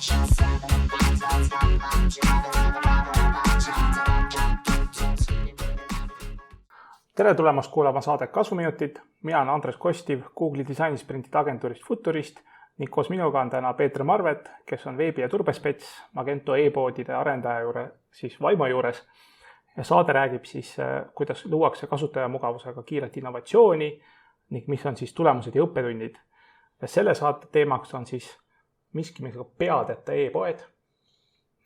Tere tulemast kuulama saadet Kasvuminutid. Mina olen Andres Kostiv Google'i disainisprintide agentuurist Futurist ning koos minuga on täna Peeter Marvet, kes on veebi- ja turbespets Magento e-poodide arendaja siis Vaimo juures. Ja saade räägib siis, kuidas luuakse kasutajamugavusega kiiret innovatsiooni ning mis on siis tulemused ja õppetunnid. Ja selle saate teemaks on siis miski, millega peadeta e-poed.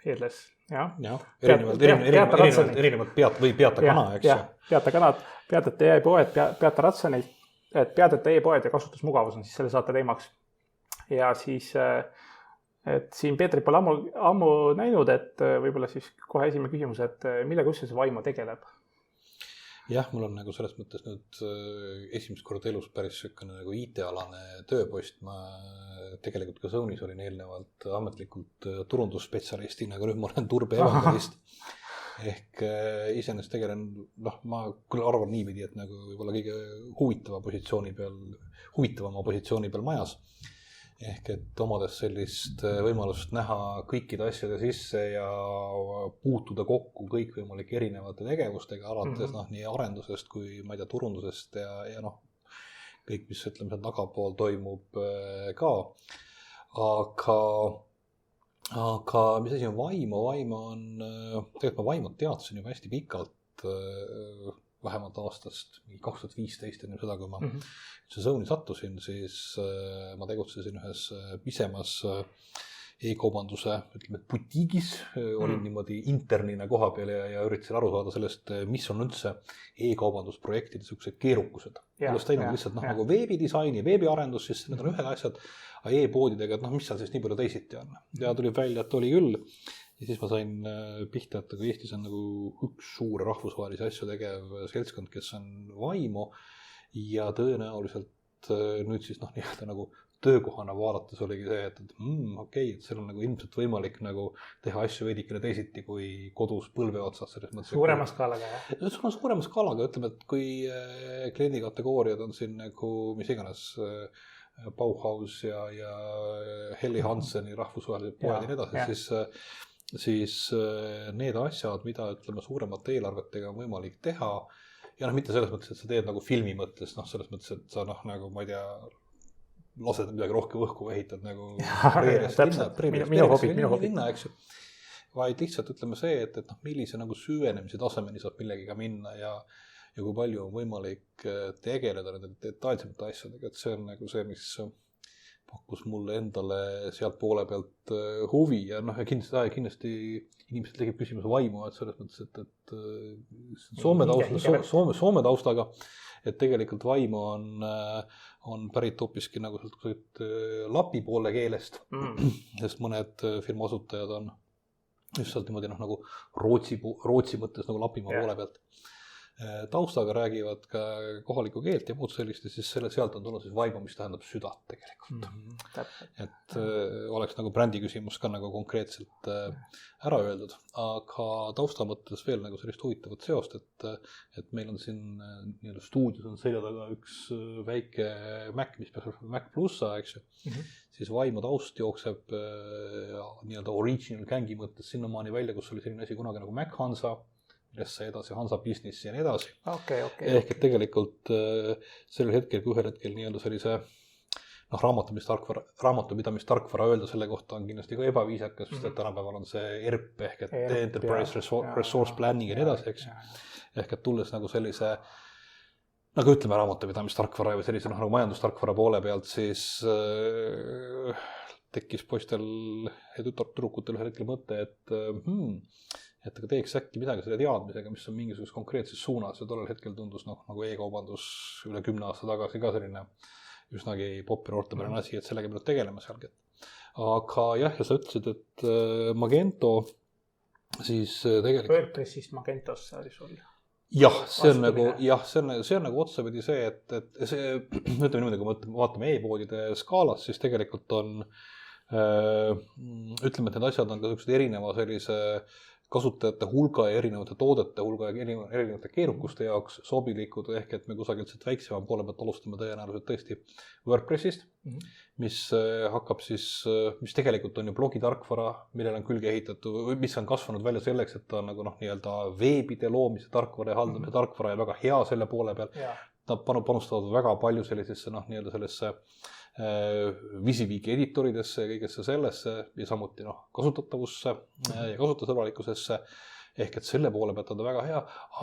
Heedles, jah. Erinevalt pead või peata kana, eks ju. Peata kanad, peadeta e-poed, peata ratsaneid, et peadeta e-poed ja kasutusmugavus on siis selle saate teemaks. Ja siis, et siin Peetrit pole ammu näinud, et võib-olla siis kohe esimene küsimus, et millega üldse see Vaimo tegeleb? Jah, mul on nagu selles mõttes nüüd esimest korda elus päris sükene nagu IT-alane tööpost. Ma tegelikult ka Sony's olin eelnevalt ametlikult turundusspetsialistina, aga nüüd ma olen turbe evangelist. Ehk iseenesest tegelen, ma küll arvan niipidi, et nagu võib-olla kõige huvitavama positsiooni peal majas. Ehk et omades sellist võimalust näha kõikide asjade sisse ja puutuda kokku kõikvõimalike erinevate tegevustega, alates nii arendusest kui turundusest ja kõik, mis ütleme, tagapool toimub ka. Aga mis asi on Vaimo? Vaimo on, tegelikult ma Vaimot teadsin juba hästi pikalt, vähemalt aastast 2015 enne seda, kui ma Sony sattusin, siis ma tegutsesin ühes pisemas e-kaubanduse butiigis, olin niimoodi internina koha peal ja üritasin aru saada sellest, mis on üldse e-kaubandusprojektide sellised keerukused. Olles teinud lihtsalt nagu veebidisaini, veebiarendus, siis need on ühed asjad, aga e-poodidega, et mis seal siis nii palju teisiti on. Ja tuli välja, et oli küll. Ja siis ma sain pihta, et Eestis on nagu üks suur rahvusvahelisi asju tegev seltskond, kes on Vaimo ja tõenäoliselt nüüd siis nii-öelda nagu töökohana vaadates oligi see, et okei, et seal on nagu ilmselt võimalik nagu teha asju veidikene teisiti kui kodus põlve otsas. Suurema skaalaga, jah? See on suurema skaalaga, ütleme, et kui kliendi kategooriad on siin nagu mis iganes Bauhaus ja Helly Hanseni rahvusvahelised poed ja nii edasi, siis need asjad, mida ütleme suuremate eelarvetega on võimalik teha ja mitte selles mõttes, et sa teed nagu filmi mõttes, selles mõttes, et sa nagu, ma ei tea, lased midagi rohkem õhku ehitad nagu minu hobi, eks ju. Vaid lihtsalt ütleme see, et millise nagu süvenemise tasemeni saab millegiga minna ja kui palju on võimalik tegeleda nende detailsemate asjadega, et see on nagu see, mis pakkus mulle endale sealt poole pealt huvi ja kindlasti inimesed tegid küsimuse Vaimo, et selles mõttes, et Soome taustaga, et tegelikult Vaimo on pärit hoopiski nagu lapi poole keelest, sest mõned firma asutajad on just sealt niimoodi nagu Rootsi mõttes nagu Lapimaa poole pealt. Taustaga räägivad ka kohalikku keelt ja muud sellist, siis sealt on tulnud siis Vaimo, mis tähendab südat tegelikult. Et oleks nagu brändi küsimus ka nagu konkreetselt ära öeldud, aga tausta mõttes veel nagu sellist huvitavat seost, et meil on siin stuudios on selja taga üks väike Mac, mis peaks Mac Plussa, eks ju. Siis Vaimo taust jookseb nii-öelda original gängi mõttes sinnamaani välja, kus oli selline asi kunagi nagu Mac Hansa, millesse edasi Hansa Business ja nii edasi. Ehk et tegelikult sellel hetkel, kui ühel hetkel nii-öelda sellise raamatupidamistarkvara öelda selle kohta on kindlasti ka ebaviisakas, sest et tänapäeval on see ERP ehk et Enterprise Resource Planning ja nii edasi, eks. Ehk et tulles nagu sellise nagu ütleme raamatupidamistarkvara või sellise nagu majandustarkvara poole pealt, siis tekkis poistel ja tüdrukutel ühel hetkel mõte, et aga teeks äkki midagi selle teadmisega, mis on mingisuguses konkreetses suunas ja tollel hetkel tundus nagu e-kaubandus üle 10 aasta tagasi ka selline üsnagi popp ja noortepärane asi, et sellega peab tegelema sealgi. Aga jah, ja sa ütlesid, et Magento siis tegelikult WordPressist Magentosse oli sul. Jah, see on nagu otsapidi see, et see, ütleme niimoodi, kui me vaatame e-poodide skaalas, siis tegelikult on ütleme, et need asjad on ka erineva sellise kasutajate hulga ja erinevate toodete hulga ja erinevate keerukuste jaoks sobilikud, ehk et me kusagilt väiksema poole pealt alustame tõenäoliselt tõesti WordPressist, mis hakkab siis, mis tegelikult on ju blogitarkvara, millele on külge ehitatud või mis on kasvanud välja selleks, et ta on nagu nii-öelda veebide loomise tarkvara ja haldamise tarkvara ja väga hea selle poole peal. Nad panustavad väga palju sellisesse nii-öelda sellesse Visiviiki editoridesse ja kõigesse sellesse ja samuti kasutatavusse ja kasutajasõbralikkusesse. Ehk et selle poole pealt on ta väga hea,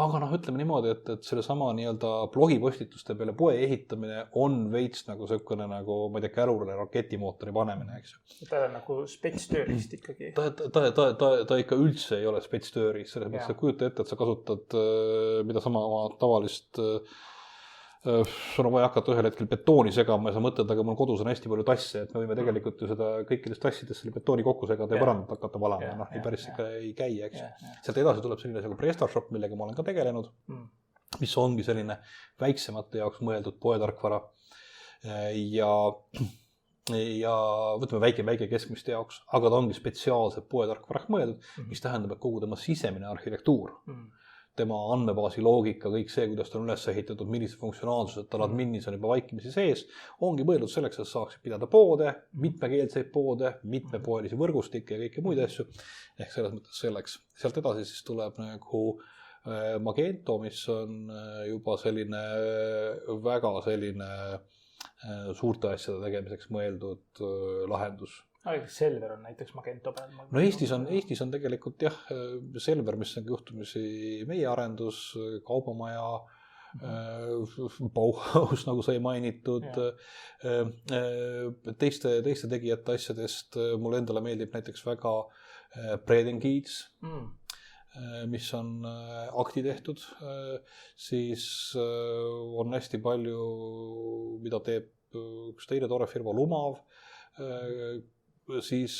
aga ütleme niimoodi, et selle sama nii-öelda blogipostituste peale poe ehitamine on veits nagu selline nagu, ma ei tea, kärule raketimotori panemine, eks ju. Ta on nagu spetstöörist ikkagi. Ta ikka üldse ei ole spetstöörist, selles mõttes, et kujuta ette, et sa kasutad mida sama tavalist sul on vaja hakata ühel hetkel betooni segama ja sa mõtled, aga mul kodus on hästi palju tasse, et me võime tegelikult ju seda kõikidest tassidest selle betooni kokku segada ja parandada hakata valama. Nii päris ikka ei käi, eks. Sealt edasi tuleb selline nagu PrestaShop, millega ma olen ka tegelenud, mis ongi selline väiksemate jaoks mõeldud poetarkvara ja võtame väike keskmiste jaoks, aga ta ongi spetsiaalselt poetarkvaraks mõeldud, mis tähendab, et kogu tema sisemine arhitektuur tema andmebaasi loogika, kõik see, kuidas ta on üles ehitatud, millised funktsionaalsused tal adminis on juba vaikimisi sees, ongi mõeldud selleks, et saaksid pidada poode, mitmekeelseid poode, mitmepoelisi võrgustikke ja kõike muid asju. Ehk selles mõttes selleks. Sealt edasi siis tuleb nagu Magento, mis on juba selline väga selline suurte asjade tegemiseks mõeldud lahendus. Selver on näiteks Magento peal. No Eestis on tegelikult jah, Selver, mis on juhtumisi meie arendus, Kaubamaja, Bauhaus, nagu sai mainitud, teiste tegijate asjadest. Mulle endale meeldib näiteks väga Bredengids, mis on akti tehtud, siis on hästi palju, mida teeb üks teine tore firma Lumav, siis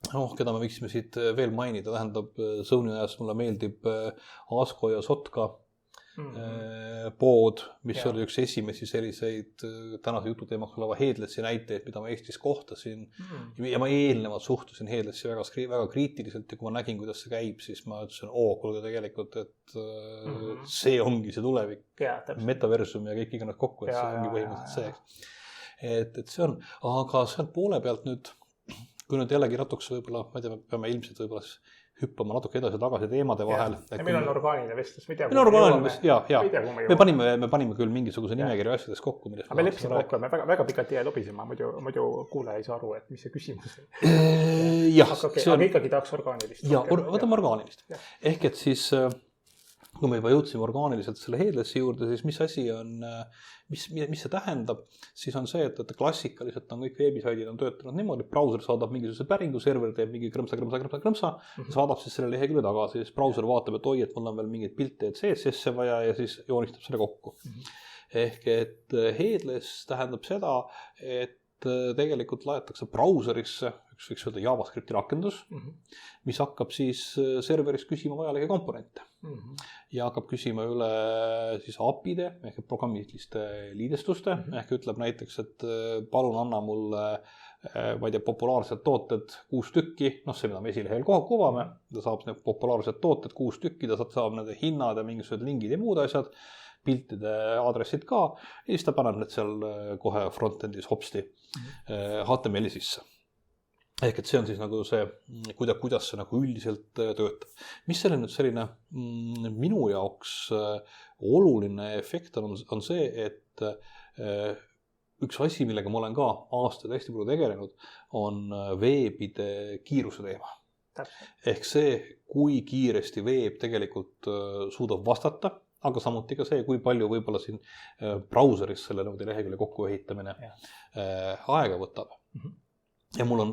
keda me võiksime siit veel mainida, tähendab Sony ajas mulle meeldib Asko ja Sotka pood, mis oli üks esimesi selliseid tänase jututeemaks oleva Headlessi näiteid, mida ma Eestis kohtasin ja ma eelnevalt suhtusin Headlessi väga kriitiliselt ja kui ma nägin, kuidas see käib, siis ma ütlesin, kuulge tegelikult, et see ongi see tulevik, metaversum ja kõik iganes kokku, et see ongi põhimõtteliselt see. Et see on, aga seal poole pealt nüüd, kui nüüd jällegi natuks võib-olla, ma ei tea, me peame ilmselt võib-olla hüppama natuke edasi tagasi teemade vahel. Ja meil on orgaaniline vestlus, me ei tea, me panime küll mingisuguse nimekirja asjades kokku, millest me leppisime kokku, me väga pikalt ei lobisema, muidu kuulaja ei saa aru, et mis see küsimus on. Aga ikkagi tahaks orgaanilist. Võtame orgaanilist. Ehk et siis kui me juba jõudsime orgaaniliselt selle Headlessi juurde, siis mis asi on, mis see tähendab, siis on see, et klassikaliselt on kõik veebisaidid on töötanud niimoodi, et brauser saadab mingisuguse päringu, server teeb mingi krõmsa, saadab siis selle lehekülje tagasi, siis brauser vaatab, et et mul on veel mingeid pilte CSS-e vaja ja siis joonistab selle kokku. Ehk et Headless tähendab seda, et tegelikult laetakse brauserisse üks võiks öelda JavaScripti rakendus, mis hakkab siis serveris küsima vajalike komponente ja hakkab küsima üle siis API-de ehk programmiliste liidestuste ehk ütleb näiteks, et palun anna mulle ma ei tea, populaarsed tooted 6 tükki, see mida me esilehel kuvame, ta saab need populaarsed tooted 6 tükki, ta saab nende hinnad ja mingisugused lingid ja muud asjad, piltide aadressid ka ja siis ta paneb need seal kohe frontendis hopsti HTML-i sisse. Ehk et see on siis nagu see, kuidas see nagu üldiselt töötab. Mis selle nüüd selline minu jaoks oluline efekt on see, et üks asi, millega ma olen ka aastaid hästi palju tegelenud, on veebide kiiruse teema. Ehk see, kui kiiresti veeb tegelikult suudab vastata, aga samuti ka see, kui palju võib-olla siin brauseris selle lehekülje kokkuehitamine aega võtab. Ja mul on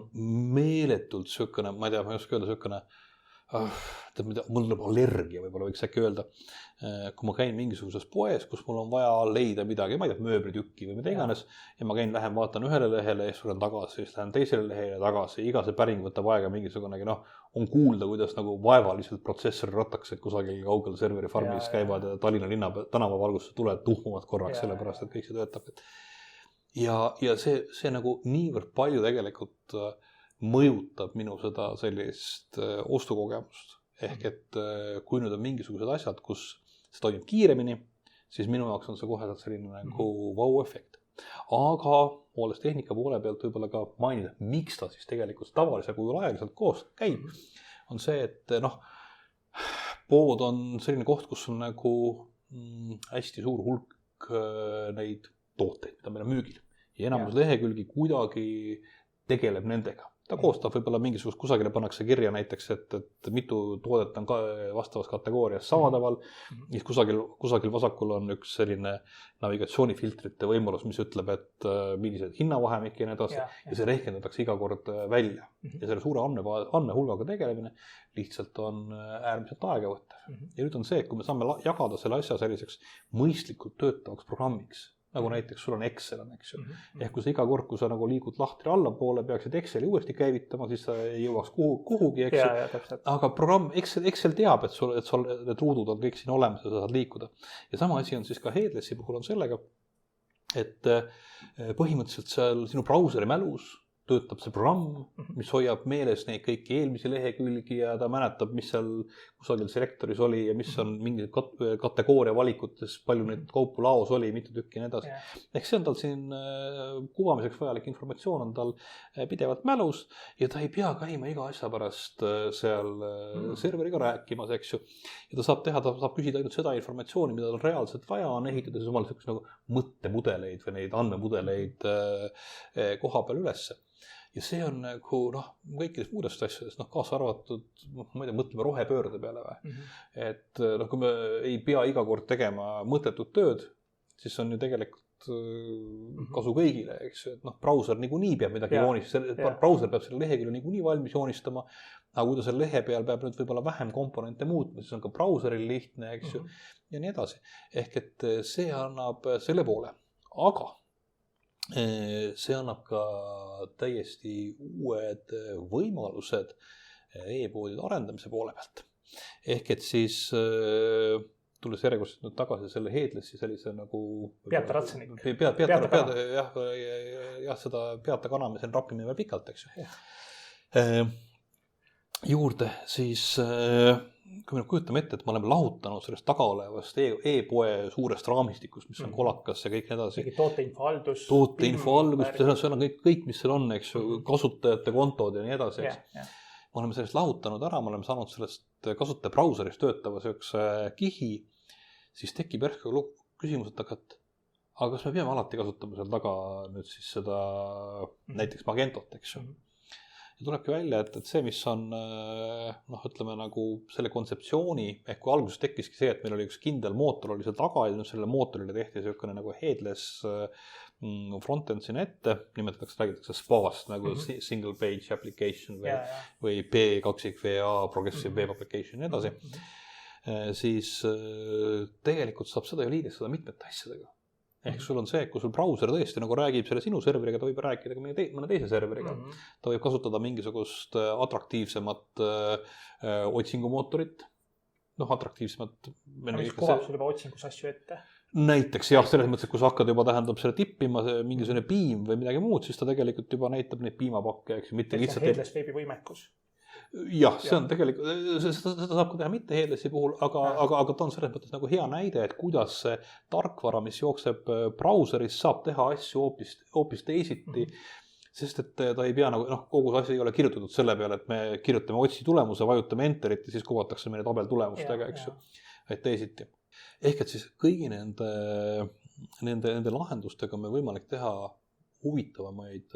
meeletult sökkane, ma ei tea, ma ei oska öelda sökkane, mul tuleb allergia, võib-olla võiks äkki öelda, kui ma käin mingisuguses poes, kus mul on vaja leida midagi, ma ei tea, mööblitükki või mida iganes, ja ma käin, lähen, vaatan ühele lehele, siis tulen tagasi, siis lähen teisele lehele tagasi, iga see päring võtab aega mingisugunegi, on kuulda, kuidas nagu vaevaliselt protsessori rataksid kusagil kaugel serveri farmis käivad ja Tallinna tänavavalgustuse tuled tuhmuvad korraks, sellepärast, et kõik see töötab. Ja see nagu niivõrd palju tegelikult mõjutab minu seda sellist ostukogemust. Ehk et kui nüüd on mingisugused asjad, kus see toimib kiiremini, siis minu jaoks on see kohe selline nagu wow-efekt. Aga olles tehnika poole pealt võib-olla ka mainida, miks ta siis tegelikult tavalise kujul aeglaselt koos käib, on see, et pood on selline koht, kus on nagu hästi suur hulk neid tooteid, mida meil on müügil. Ja enamus lehekülgi kuidagi tegeleb nendega. Ta koostab võib-olla mingisugust, kusagile pannakse kirja näiteks, et mitu toodet on ka vastavas kategoorias saadaval. Siis kusagil vasakul on üks selline navigatsioonifiltrite võimalus, mis ütleb, et millised hinnavahemik ja nii edasi. Ja see rehkendatakse iga kord välja. Ja selle suure andmehulgaga tegelemine lihtsalt on äärmiselt aegavõttev. Ja nüüd on see, et kui me saame jagada selle asja selliseks mõistlikult töötavaks programmiks, nagu näiteks sul on Excel, eks ju. Ehk kui sa iga kord, kui sa nagu liigud lahtri allapoole, peaksid Exceli uuesti käivitama, siis sa ei jõuaks kuhugi, eks ju. Aga programm Excel teab, et need ruudud on kõik siin olemas ja sa saad liikuda. Ja sama asi on siis ka Headlessi puhul on sellega, et põhimõtteliselt seal sinu brauseri mälus töötab see programm, mis hoiab meeles neid kõiki eelmisi lehekülgi ja ta mäletab, mis seal kusagil selektoris oli ja mis on mingi kategooria valikutes, palju neid kaupu laos oli, mitu tükki ja nii edasi. Ehk see on tal siin kuvamiseks vajalik informatsioon on tal pidevalt mälus ja ta ei pea käima iga asja pärast seal serveriga rääkimas, eks ju. Ja ta saab küsida ainult seda informatsiooni, mida tal reaalselt vaja on, ehitada siis omal nagu mõttemudeleid või neid andmemudeleid koha peal ülesse. Ja see on nagu, kõikidest muudest asjadest, kaasa arvatud, ma ei tea, mõtleme rohepöörde peale või. Et kui me ei pea iga kord tegema mõttetut tööd, siis on ju tegelikult kasu kõigile, eks ju. Et brauser niikuinii peab midagi joonistama, brauser peab selle lehekülje niikuinii valmis joonistama, aga kui ta selle lehe peal peab nüüd võib-olla vähem komponente muutma, siis on ka brauseril lihtne, eks ju, ja nii edasi. Ehk et see annab selle poole, aga see annab ka täiesti uued võimalused e-poodide arendamise poole pealt. Ehk et siis tulles järjekordselt nüüd tagasi selle Headlessi sellise nagu peataratsenik. Jah, seda peatakana me siin rapime veel pikalt, eks ju. Juurde siis kui me kujutame ette, et me oleme lahutanud sellest tagaolevast e-poe suurest raamistikust, mis on kolakas ja kõik edasi. Tooteinfohaldus. Seal on kõik, mis seal on, eks ju, kasutajate kontod ja nii edasi. Me oleme sellest lahutanud ära, me oleme saanud sellest kasutaja brauseris töötava sellise kihi, siis tekib järgmine küsimus, et aga kas me peame alati kasutama seal taga nüüd siis seda näiteks Magentot, eks ju. Ja tulebki välja, et see, mis on, ütleme nagu selle kontseptsiooni, ehk kui alguses tekkiski see, et meil oli üks kindel mootor oli seal taga ja selle mootorile tehti selline nagu headless frontend sinna ette, räägitakse SPA-st nagu single page application või P2VA progressive web application ja edasi, siis tegelikult saab seda ju liidestada mitmete asjadega. Ehk sul on see, kui sul brauser tõesti nagu räägib selle sinu serveriga, ta võib rääkida ka mõne teise serveriga. Ta võib kasutada mingisugust atraktiivsemat otsingumootorit. Atraktiivsemat. Mis kuvab sul juba otsingus asju ette? Näiteks jah, selles mõttes, et kui sa hakkad juba tähendab selle tippima mingisugune piim või midagi muud, siis ta tegelikult juba näitab neid piimapakke. See Headless veebi võimekus. Jah, see on tegelikult, seda saab ka teha mitte Headlessi puhul, aga ta on selles mõttes nagu hea näide, et kuidas see tarkvara, mis jookseb brauseris, saab teha asju hoopis teisiti, sest et ta ei pea nagu, kogu see asi ei ole kirjutatud selle peale, et me kirjutame otsi tulemuse, vajutame enterit ja siis kuvatakse meile tabel tulemustega, eks ju, et teisiti. Ehk et siis kõigi nende lahendustega me võimalik teha huvitavamaid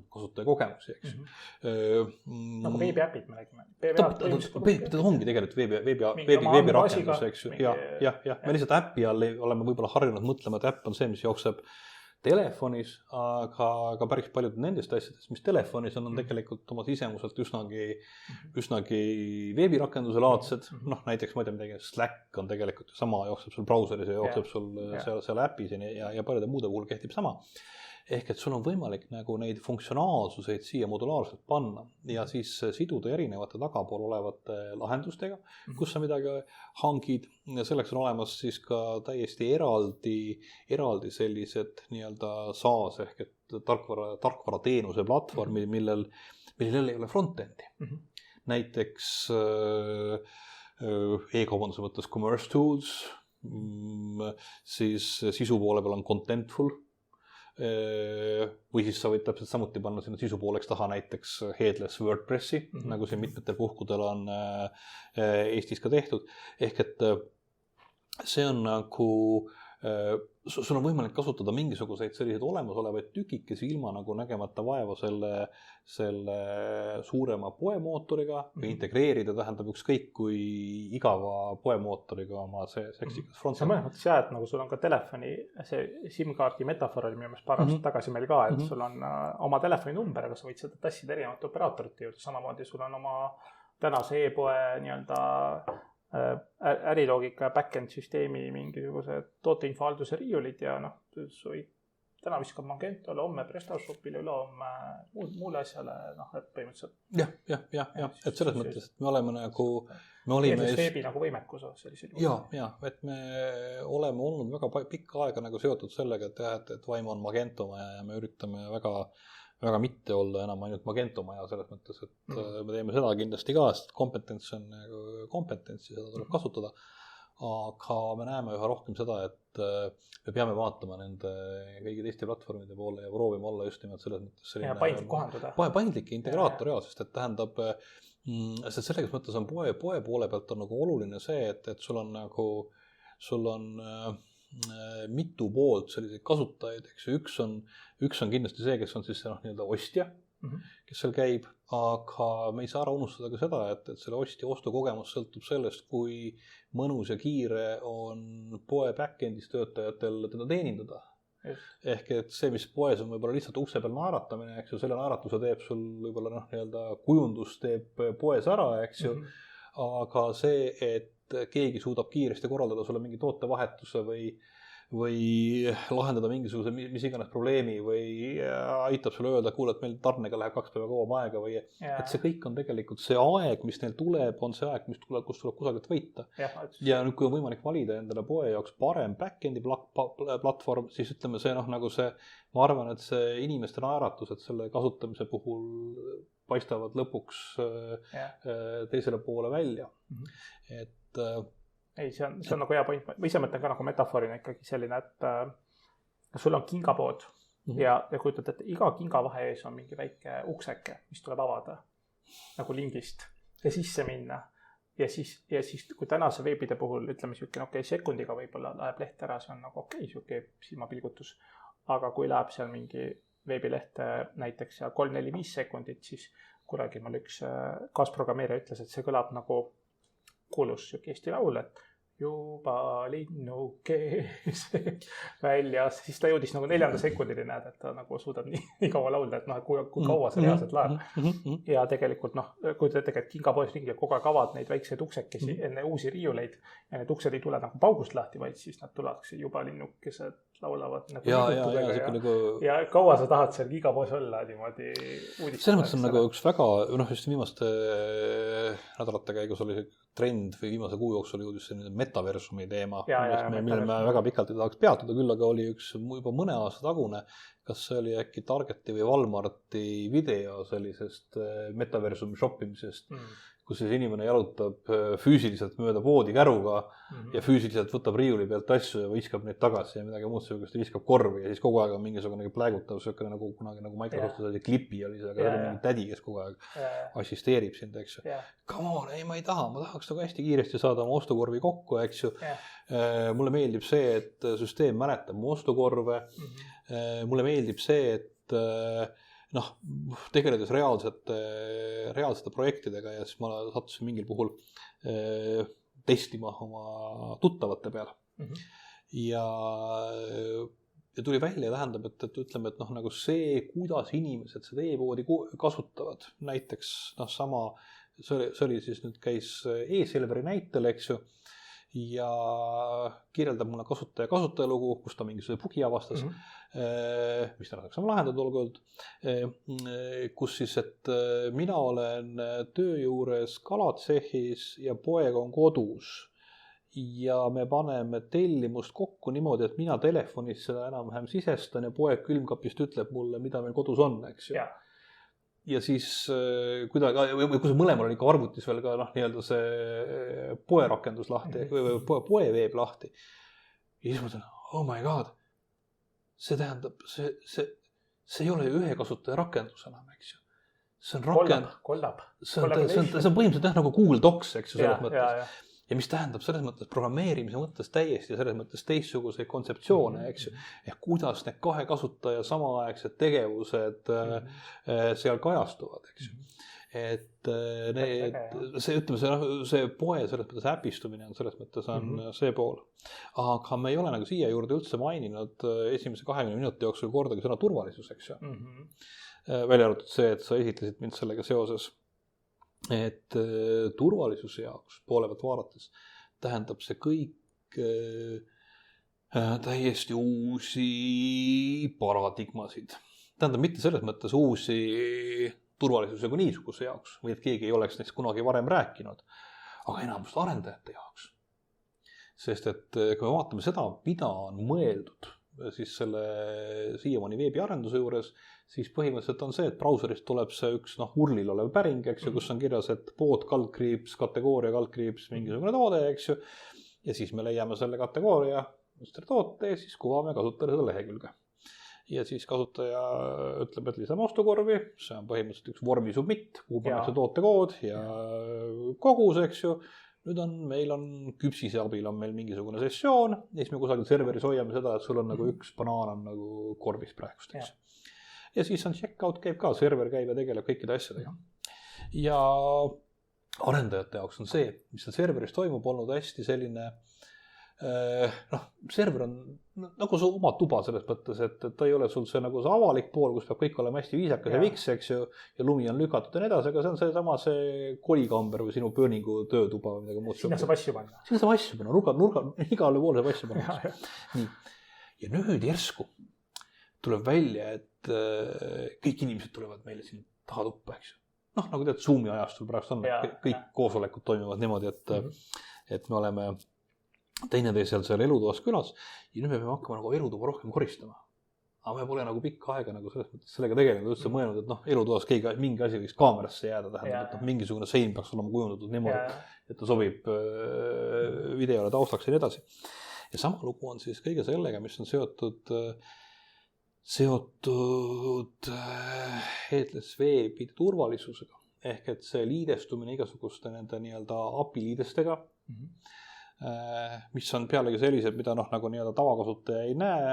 kasutajakogemusi, eks ju. Nagu veebiäpid me räägime. Ta ongi tegelikult veebirakendus, eks ju. Jah. Me lihtsalt äppi all oleme võib-olla harjunud mõtlema, et äpp on see, mis jookseb telefonis, aga päris paljud nendest asjadest, mis telefonis on tegelikult oma sisemuselt üsnagi veebirakenduse laadsed. Näiteks, ma ei tea midagi, Slack on tegelikult sama, jookseb sul brauseris ja jookseb sul seal äpis ja paljude muude puhul kehtib sama. Ehk et sul on võimalik nagu neid funktsionaalsuseid siia modulaarselt panna ja siis siduda erinevate tagapool olevate lahendustega, kus sa midagi hangid. Ja selleks on olemas siis ka täiesti eraldi sellised nii-öelda SaaS ehk et tarkvara teenuse platvormi, millel ei ole frontendi. Näiteks e-kaubanduse mõttes Commerce Tools, siis sisu poole peal on Contentful. või siis sa võid täpselt samuti panna sinna sisu pooleks taha näiteks headless WordPressi, nagu siin mitmetel puhkudel on Eestis ka tehtud. Ehk et see on nagu, sul on võimalik kasutada mingisuguseid selliseid olemasolevaid tükikesi ilma nagu nägemata vaeva selle suurema poemootoriga või integreerida, tähendab ükskõik kui igava poemootoriga oma see seksikas front. See mõnes mõttes jah, et nagu sul on ka telefoni, see SIM-kaardi metafoor oli minu meelest paar aastat tagasi meil ka, et sul on oma telefoninumber, aga sa võid seda tassida erinevate operaatorite juurde, samamoodi sul on oma tänase e-poe nii-öelda äriloogika ja back-end süsteemi mingisuguse tooteinfohalduse riiulid ja noh, sa võid täna viskab Magentole, homme PrestaShopile, ülehomme muule asjale, noh, et põhimõtteliselt. Jah, et selles mõttes, et me oleme nagu, veebi nagu võimekus sellisel juhul. Ja, et me oleme olnud väga pikka aega nagu seotud sellega, et vaim on Magento maja ja me üritame väga mitte olla enam ainult Magento maja selles mõttes, et me teeme seda kindlasti ka, sest kompetents on nagu kompetents ja seda tuleb kasutada. Aga me näeme üha rohkem seda, et me peame vaatama nende kõigi teiste platvormide poole ja proovime olla just nimelt selles mõttes selline paindlik kohanduda. Paindlik integraator ja, sest et tähendab, sest selles mõttes on poe poole pealt on nagu oluline see, et sul on mitu poolt selliseid kasutajaid, eks ju, üks on kindlasti see, kes on siis nii-öelda ostja, kes seal käib, aga me ei saa ära unustada ka seda, et selle ostja ostukogemus sõltub sellest, kui mõnus ja kiire on poe back-endis töötajatel teda teenindada. Ehk et see, mis poes on võib-olla lihtsalt ukse peal naeratamine, eks ju, selle naeratuse teeb sul võib-olla nii-öelda kujundus teeb poes ära, eks ju, aga see, et keegi suudab kiiresti korraldada sulle mingi tootevahetuse või lahendada mingisuguse mis iganes probleemi või aitab sulle öelda, kuule, et meil tarnega läheb 2 päeva kauem aega või et see kõik on tegelikult see aeg, mis neil tuleb, on see aeg, kus tuleb kusagilt võita. Ja nüüd, kui on võimalik valida endale poe jaoks parem back-endi platvorm, siis ütleme see nagu see, ma arvan, et see inimeste naeratused selle kasutamise puhul paistavad lõpuks teisele poole välja. Et ei, see on nagu hea point. Ma ise mõtlen ka nagu metafoorina ikkagi selline, et sul on kingapood ja kujutad, et iga kinga vahe ees on mingi väike ukseke, mis tuleb avada nagu lingist ja sisse minna. Ja siis kui tänase veebide puhul, ütleme siukene sekundiga võib-olla läheb leht ära, see on nagu siuke silmapilgutus. Aga kui läheb seal mingi veebilehte näiteks 3-4-5 sekundit, siis kunagi mul üks kaasprogrammeerija ütles, et see kõlab nagu kuulus siuke Eesti laul, et juba linnukees väljas, siis ta jõudis nagu 4. sekundini, näed, et ta nagu suudab nii kaua laulda, et kui kaua see reaalselt läheb. Ja tegelikult kui te tegelikult kingapoes ringi ja kogu aeg avad neid väikseid uksekesi enne uusi riiuleid ja need uksed ei tule nagu paugust lahti, vaid siis nad tulevad juba linnukesed laulavad nagu ja kaua sa tahad seal kingapoes olla niimoodi uudistada. Selles mõttes on nagu üks väga, just viimaste nädalate käigus oli trend või viimase kuu jooksul jõudis selline metaversumi teema, mille me väga pikalt ei tahaks peatuda, küll aga oli üks juba mõne aasta tagune, kas see oli äkki Targeti või Walmarti video sellisest metaversumi shoppimisest, kus siis inimene jalutab füüsiliselt mööda poodi käruga ja füüsiliselt võtab riiuli pealt asju ja viskab neid tagasi ja midagi muud sugust ja viskab korvi ja siis kogu aeg on mingisugune pläigutav söökene nagu kunagi nagu Microsoftis oli klipi oli see, aga see oli mingi tädi, kes kogu aeg assisteerib sind, eks ju. Come on, ei, ma ei taha, ma tahaks nagu hästi kiiresti saada oma ostukorvi kokku, eks ju. Mulle meeldib see, et süsteem mäletab mu ostukorve. Mulle meeldib see, et tegeledes reaalsete projektidega ja siis ma sattusin mingil puhul testima oma tuttavate peale. Ja tuli välja, tähendab, et ütleme, et nagu see, kuidas inimesed seda e-poodi kasutavad, näiteks sama, see oli siis nüüd käis e-Selveri näitel, eks ju, ja kirjeldab mulle kasutajalugu, kus ta mingisuguse bugi avastas, mis ta saaks lahendada olgu, kus siis, et mina olen töö juures kalatsehhis ja poeg on kodus ja me paneme tellimust kokku niimoodi, et mina telefonis seda enam-vähem sisestan ja poeg külmkapist ütleb mulle, mida meil kodus on, eks ju. Ja siis kui mõlemal oli ka arvutis veel ka nii-öelda see poerakendus lahti, poeveeb lahti. Ja siis mõtlen, oh my god, see tähendab, see ei ole ju ühe kasutaja rakendus enam, eks ju. See on kollab. See on põhimõtteliselt nagu Google Docs, eks ju, selles mõttes. Ja mis tähendab selles mõttes programmeerimise mõttes täiesti ja selles mõttes teistsuguseid kontseptsioone, eks ju. Ehk kuidas need kahe kasutaja samaaegsed tegevused seal kajastuvad, eks ju. Et see poe selles mõttes äpistumine on selles mõttes see pool. Aga me ei ole nagu siia juurde üldse maininud esimese 20 minuti jooksul kordagi sõna turvalisus, eks ju. Välja arvatud see, et sa esitlesid mind sellega seoses. Et turvalisuse jaoks poole pealt vaadates tähendab see kõik täiesti uusi paradigmasid. Tähendab mitte selles mõttes uusi turvalisuse kui niisuguse jaoks, või et keegi ei oleks neist kunagi varem rääkinud, aga enamust arendajate jaoks. Sest et kui me vaatame seda, mida on mõeldud siis selle siiamaani veebiarenduse juures, siis põhimõtteliselt on see, et brauserist tuleb see üks URL-il olev päring, eks ju, kus on kirjas, et pood, kaldkriips, kategooria, kaldkriips, mingisugune toode, eks ju. Ja siis me leiame selle kategooria, toote ja siis kuvame kasutajale seda lehekülge. Ja siis kasutaja ütleb, et lisame ostukorvi, see on põhimõtteliselt üks vormi submit, kuhu pannakse tootekood ja kogus, eks ju. Nüüd meil on küpsise abil on meil mingisugune sessioon ja siis me kusagil serveris hoiame seda, et sul on nagu üks banaan on nagu korvis praegust, eks. Ja siis on checkout käib ka, server käib ja tegeleb kõikide asjadega. Ja arendajate jaoks on see, mis seal serveris toimub, olnud hästi selline, server on nagu su oma tuba selles mõttes, et ta ei ole sul see nagu see avalik pool, kus peab kõik olema hästi viisakas ja viks, eks ju, ja lumi on lükatud ja nii edasi, aga see on see kolikamber või sinu burningu töötuba või midagi muud. Sinna saab asju panna. Sinna saab asju panna, nurga, igale poole saab asju panna. Nii. Ja nüüd järsku tuleb välja, et kõik inimesed tulevad meile siin taha tuppa, eks ju. Nagu tead, Zoomi ajastul praegu on, kõik koosolekud toimivad niimoodi, et me oleme teineteisel seal elutoas külas ja nüüd me peame hakkama nagu elutuba rohkem koristama. Aga me pole nagu pikka aega nagu selles mõttes sellega tegelenud üldse mõelnud, et elutoas mingi asi võiks kaamerasse jääda, tähendab, et mingisugune sein peaks olema kujundatud niimoodi, et ta sobib videole taustaks ja nii edasi. Ja sama lugu on siis kõige sellega, mis on seotud headless veebi turvalisusega. Ehk et see liidestumine igasuguste nende nii-öelda API liidestega, mis on pealegi sellised, mida nagu nii-öelda tavakasutaja ei näe,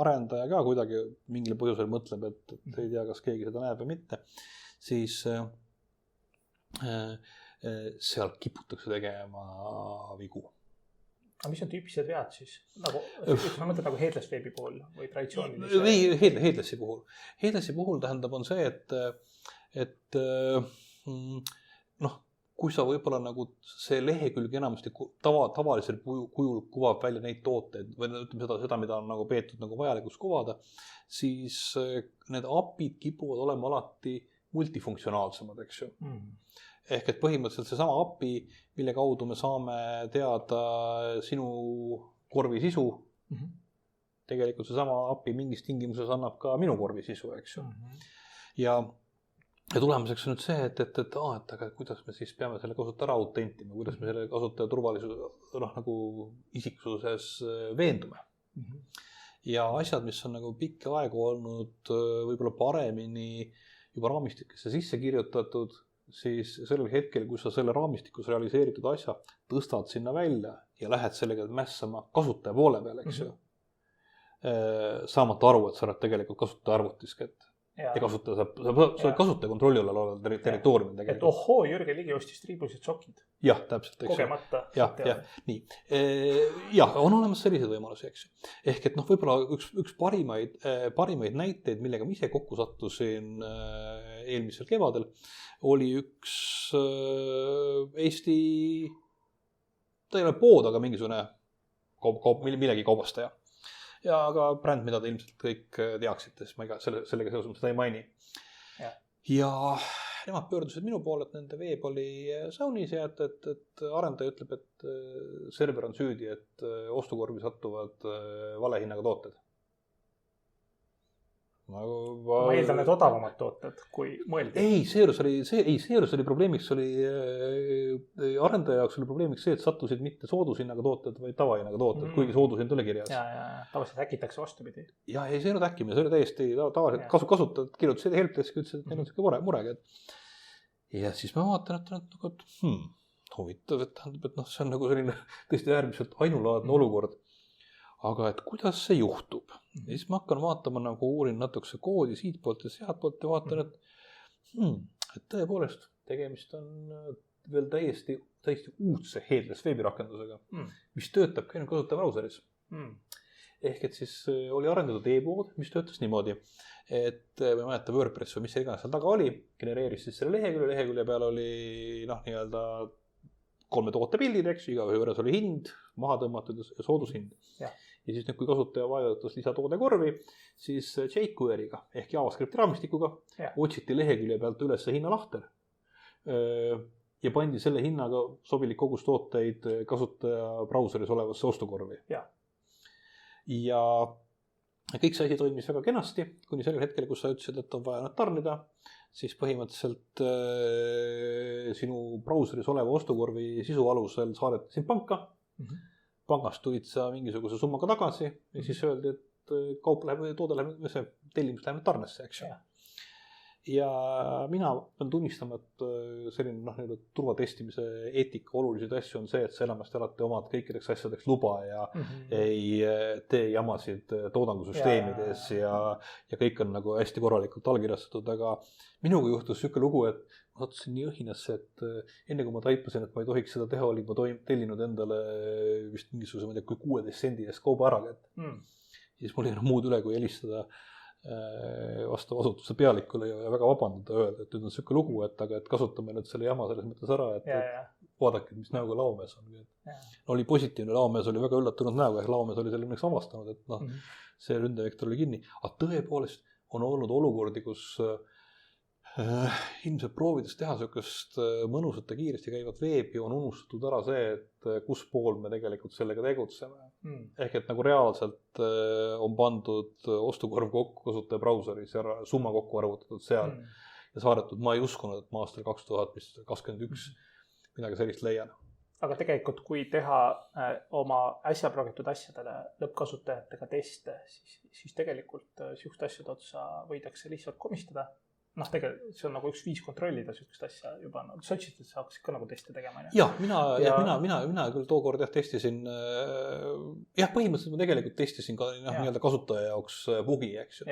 arendaja ka kuidagi mingil põhjusel mõtleb, et ei tea, kas keegi seda näeb või mitte, siis seal kiputakse tegema vigu. Aga mis on tüüpised vead siis? Ma mõtled nagu headless veebi puhul või traditsioonilise? Ei, headlessi puhul. Headlessi puhul tähendab on see, et kui sa võib-olla nagu see lehekülg enamasti tavalisel kujul kuvab välja neid tooteid või ütleme seda, mida on nagu peetud nagu vajalikuks kuvada, siis need API-d kipuvad olema alati multifunktsionaalsemad, eks ju. Ehk et põhimõtteliselt see sama API, mille kaudu me saame teada sinu korvi sisu, tegelikult see sama API mingis tingimuses annab ka minu korvi sisu, eks ju. Ja tulemuseks on nüüd see, et aga kuidas me siis peame selle kasutaja ära autentima, kuidas me selle kasutaja turvalisuse nagu isiksuses veendume. Ja asjad, mis on nagu pikka aega olnud võib-olla paremini juba raamistikesse sisse kirjutatud, siis sellel hetkel, kui sa selle raamistikus realiseeritud asja tõstad sinna välja ja lähed sellega mässama kasutaja poole peale, eks ju, saamata aru, et sa oled tegelikult kasutaja arvutis, ja kasutaja kontrolli all oleval territooriumil tegelikult. Et ohoo, Jürgen Ligi ostis triibulised sokid. Jah, täpselt. Kogemata. Nii. Ja, on olemas sellised võimalusi, eks. Ehk et võib-olla üks parimaid näiteid, millega ma ise kokku sattusin eelmisel kevadel, oli üks Eesti, ta ei ole pood, aga mingisugune millegi kaubastaja. Ja aga bränd, mida te ilmselt kõik teaksite, siis ma sellega seoses seda ei maini. Ja nemad pöördusid minu poole, et nende veeb oli saunis ja et arendaja ütleb, et server on süüdi, et ostukorvi sattuvad valehinnaga tooted. ma eeldan need odavamad tooted, kui mõeldi. Ei, seejuures oli probleemiks, arendaja jaoks oli probleemiks see, et sattusid mitte soodushinnaga tooted, vaid tavahinnaga tooted, kuigi soodushind oli kirjas. Ja, tavaliselt häkitakse vastupidi. Ja ei, see ei olnud häkkimine, see oli täiesti tavaliselt kasutajad kirjutasid helpdeski, ütlesid, et neil on selline murega. Ja siis ma vaatan, et huvitav, et tähendab, et see on nagu selline tõesti äärmiselt ainulaadne olukord. Aga et kuidas see juhtub? Ja siis ma hakkan vaatama, nagu uurin natukese koodi siit poolt ja sealt poolt ja vaatan, et tõepoolest tegemist on veel täiesti uudse headless veebirakendusega, mis töötab ka kasutaja brauseris. Ehk et siis oli arendatud e-pood, mis töötas niimoodi, et ma ei mäleta WordPress või mis iganes seal taga oli, genereeris siis selle lehekülje peal oli nii-öelda 3 tootepildid, eks, igaühe juures oli hind, maha tõmmatud ja soodushind. Ja siis nüüd, kui kasutaja vajutas lisatoode korvi, siis jQuery'ga ehk JavaScripti raamistikuga otsiti lehekülje pealt üles hinnalahter ja pandi selle hinnaga sobilik kogus tooteid kasutaja brauseris olevasse ostukorvi. Ja kõik see asi toimis väga kenasti, kuni sellel hetkel, kus sa ütlesid, et on vaja nad tarnida, siis põhimõtteliselt sinu brauseris oleva ostukorvi sisu alusel saadeti sind panka. Pangast tulid sa mingisuguse summaga tagasi ja siis öeldi, et toode läheb, see tellimus läheb tarnesse, eks ju. Ja mina pean tunnistama, et selline turvatestimise eetika olulised asju on see, et sa enamasti alati omad kõikideks asjadeks luba ja ei tee jamasid toodangusüsteemides ja kõik on nagu hästi korralikult allkirjastatud, aga minuga juhtus selline lugu, et ma sattusin nii õhinasse, et enne kui ma taipasin, et ma ei tohiks seda teha, olin ma tellinud endale vist mingisuguse, ma ei tea, kui 16 sendi eest kauba ära kätte. Siis mul ei ole muud üle, kui helistada vastava asutuse pealikule ja väga vabandada öelda, et nüüd on selline lugu, et kasutame nüüd selle jama selles mõttes ära, et vaadake, mis näoga laomees on. Oli positiivne, laomees oli väga üllatunud näoga, laomees oli selle milleks avastanud, et see ründevektor oli kinni. Aga tõepoolest on olnud olukordi, kus ilmselt proovides teha sellist mõnusat ja kiiresti käivat veebi on unustatud ära see, et kus pool me tegelikult sellega tegutseme. Ehk et nagu reaalselt on pandud ostukorv kokku kasutaja brauseris ja summa kokku arvutatud seal ja saadetud. Ma ei uskunud, et ma aastal 2021 midagi sellist leian. Aga tegelikult, kui teha oma äsja progetud asjadele lõppkasutajatega teste, siis tegelikult sihukest asjade otsa võidakse lihtsalt komistada. Tegelikult see on nagu üks viis kontrollida sihukest asja juba. Sa ütlesid, et sa hakkasid ka nagu teste tegema. Ja, mina küll tookord testisin. Jah, põhimõtteliselt ma tegelikult testisin ka nii-öelda kasutaja jaoks bugi, eks ju.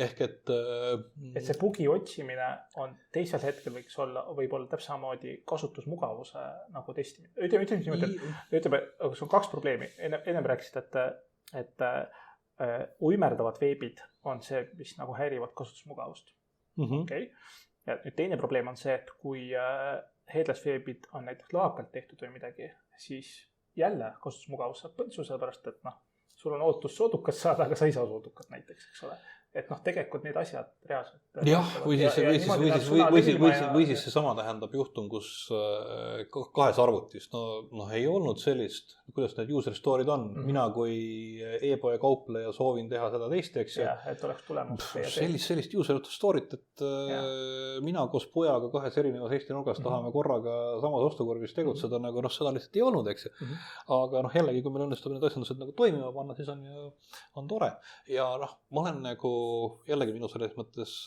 Ehk et see bugi otsimine on teisel hetkel võib olla täpselt samamoodi kasutusmugavuse nagu testimine. Ütleme, aga see on 2 probleemi. Ennem rääkisid, et uimerdavad veebid on see, mis nagu häirivad kasutusmugavust. Okay. Ja nüüd teine probleem on see, et kui headless veebid on näiteks laakalt tehtud või midagi, siis jälle kasutusmugavus saab põntsu, sellepärast, et sul on ootus soodukat saada, aga sa ei saa soodukat näiteks, eks ole. Et tegelikult need asjad reaalselt. Jah, või siis see sama tähendab juhtum, kus 2 arvutist, ei olnud sellist, kuidas need user story'd on. Mina kui e-poe kaupleja soovin teha seda teist, eks ju. Et oleks tulemus. Sellist user story't, et mina koos pojaga 2 erinevas Eesti nurgas tahame korraga samas ostukorvis tegutseda, nagu seda lihtsalt ei olnud, eks ju. Aga jällegi, kui meil õnnestub need asjandused nagu toimima panna, siis on tore. Ja ma olen nagu jällegi minu selles mõttes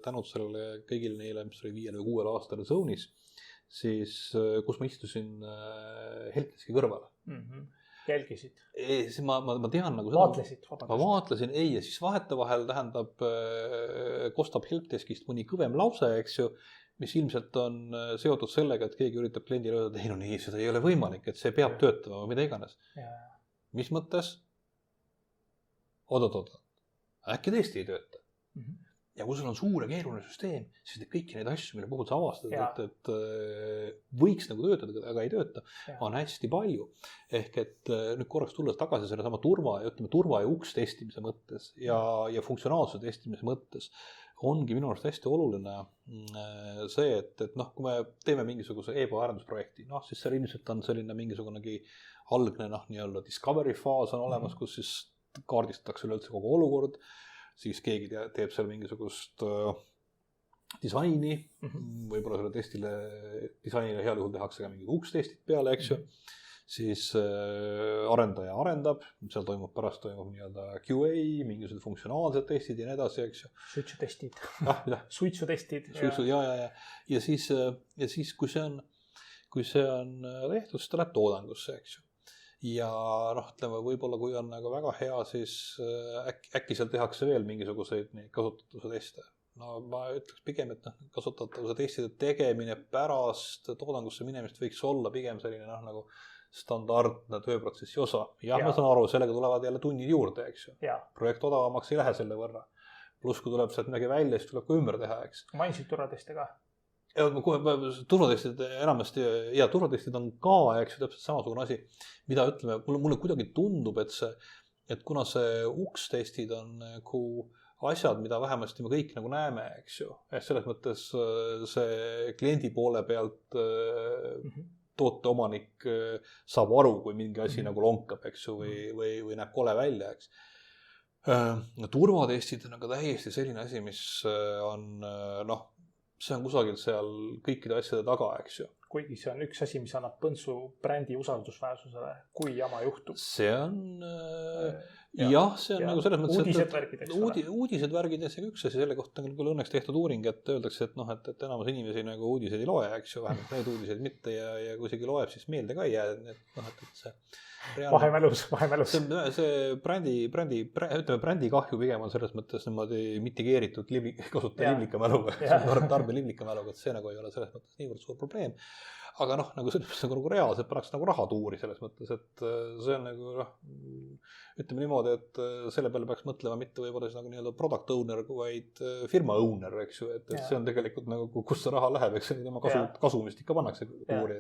tänud sellele kõigile neile, mis oli 5 või 6 aastal Zone'is, siis kus ma istusin helpdeski kõrvale. Jälgisid? Ma tean nagu seda. Vaatlesid? Ma vaatlesin, ja siis vahetevahel tähendab kostab helpdeskist mõni kõvem lause, eks ju, mis ilmselt on seotud sellega, et keegi üritab kliendile öelda, et ei, seda ei ole võimalik, et see peab töötama või mida iganes. Mis mõttes? Oot. Äkki tõesti ei tööta. Ja kui sul on suur ja keeruline süsteem, siis kõiki neid asju, mille puhul sa avastad, et võiks nagu töötada, aga ei tööta, on hästi palju. Ehk et nüüd korraks tulles tagasi selle sama turva ja uks testimise mõttes ja funktsionaalsuse testimise mõttes ongi minu arust hästi oluline see, et kui me teeme mingisuguse e-poe arendusprojekti, siis seal ilmselt on selline mingisugunegi algne nii-öelda discovery faas on olemas, kus siis kaardistatakse üleüldse kogu olukord. siis keegi teeb seal mingisugust disaini, võib-olla selle testile, disainile heal juhul tehakse ka mingid ukstestid peale, eks ju. Siis arendaja arendab, seal pärast toimub nii-öelda QA, mingisugused funktsionaalsed testid ja nii edasi, eks ju. Suitsutestid. Suitsutestid. Ja siis, kui see on tehtud, siis ta läheb toodangusse, eks ju. Ja ütleme, võib-olla kui on nagu väga hea, siis äkki seal tehakse veel mingisuguseid neid kasutatavuse teste. No ma ütleks pigem, et kasutatavuse testide tegemine pärast toodangusse minemist võiks olla pigem selline nagu standardne tööprotsessi osa. Jah, ma saan aru, sellega tulevad jälle tunnid juurde, eks ju. Projekt odavamaks ei lähe selle võrra. Pluss, kui tuleb sealt midagi välja, siis tuleb ka ümber teha, eks. Mainisid turvateste ka? Turvatestid enamasti, ja turvatestid on ka, eks ju, täpselt samasugune asi, mida ütleme, mulle kuidagi tundub, et kuna see ukstestid on nagu asjad, mida vähemasti me kõik nagu näeme, eks ju. Selles mõttes see kliendi poole pealt toote omanik saab aru, kui mingi asi nagu lonkab, eks ju, või näeb kole välja, eks. Turvatestid on aga täiesti selline asi, mis on, see on kusagil seal kõikide asjade taga, eks ju. Kuigi see on üks asi, mis annab põntsu brändi usaldusväärsusele, kui jama juhtub. See on, see on nagu selles mõttes, uudised värgides. Uudised värgides ja üks asi selle kohta on küll õnneks tehtud uuring, et öeldakse, et enamus inimesi nagu uudiseid ei loe, eks ju, vähemalt neid uudiseid mitte ja kui isegi loeb, siis meelde ka ei jää, et see vahemälus. See brändi kahju pigem on selles mõttes niimoodi mitigeeritud kasutaja liblikamäluga, tarbija liblikamäluga, et see nagu ei ole selles mõttes niivõrd suur probleem. Aga nagu selles mõttes nagu reaalselt pannakse nagu raha tuuri selles mõttes, et see on nagu ütleme niimoodi, et selle peale peaks mõtlema mitte võib-olla siis nagu nii-öelda product owner, vaid firma owner, eks ju, et see on tegelikult nagu, kus see raha läheb, eks see tema kasumist ikka pannakse tuuri.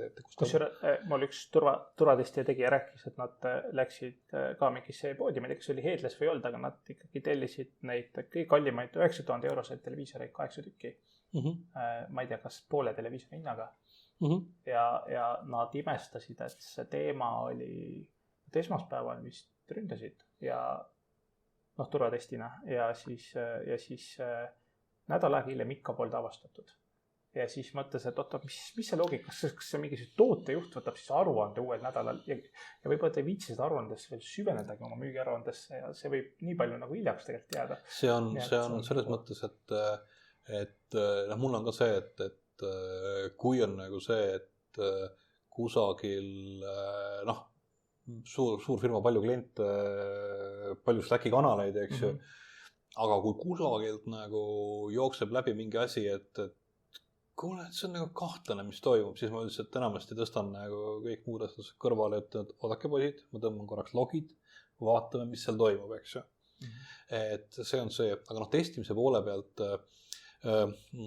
Mul üks turvatestija tegi ja rääkis, et nad läksid ka mingisse poodi, ma ei tea, kas oli Heedles või olnud, aga nad ikkagi tellisid neid kõige kallimaid 9000 euroseid televiisoreid 8 tükki. Ma ei tea, kas poole televiisori hinnaga. Ja nad imestasid, et see teema oli, et esmaspäeval vist ründasid ja turvatestina ja siis nädal aega hiljem ikka polnud avastatud. Ja siis mõtles, et oota, mis see loogika, kas see mingi tootejuht võtab siis aruande uuel nädalal ja võib-olla ta ei viitsi seda aruandesse veel süvenedagi oma müügiaruandesse ja see võib nii palju nagu hiljaks tegelikult jääda. See on selles mõttes, et mul on ka see, et kui on nagu see, et kusagil suur firma, palju kliente, palju Slacki kanaleid, eks ju, aga kui kusagilt nagu jookseb läbi mingi asi, et kuule, et see on nagu kahtlane, mis toimub, siis ma üldiselt enamasti tõstan nagu kõik muud asjad kõrvale, et oodake poisid, ma tõmban korraks logid, vaatame, mis seal toimub, eks ju. Et see on see, aga testimise poole pealt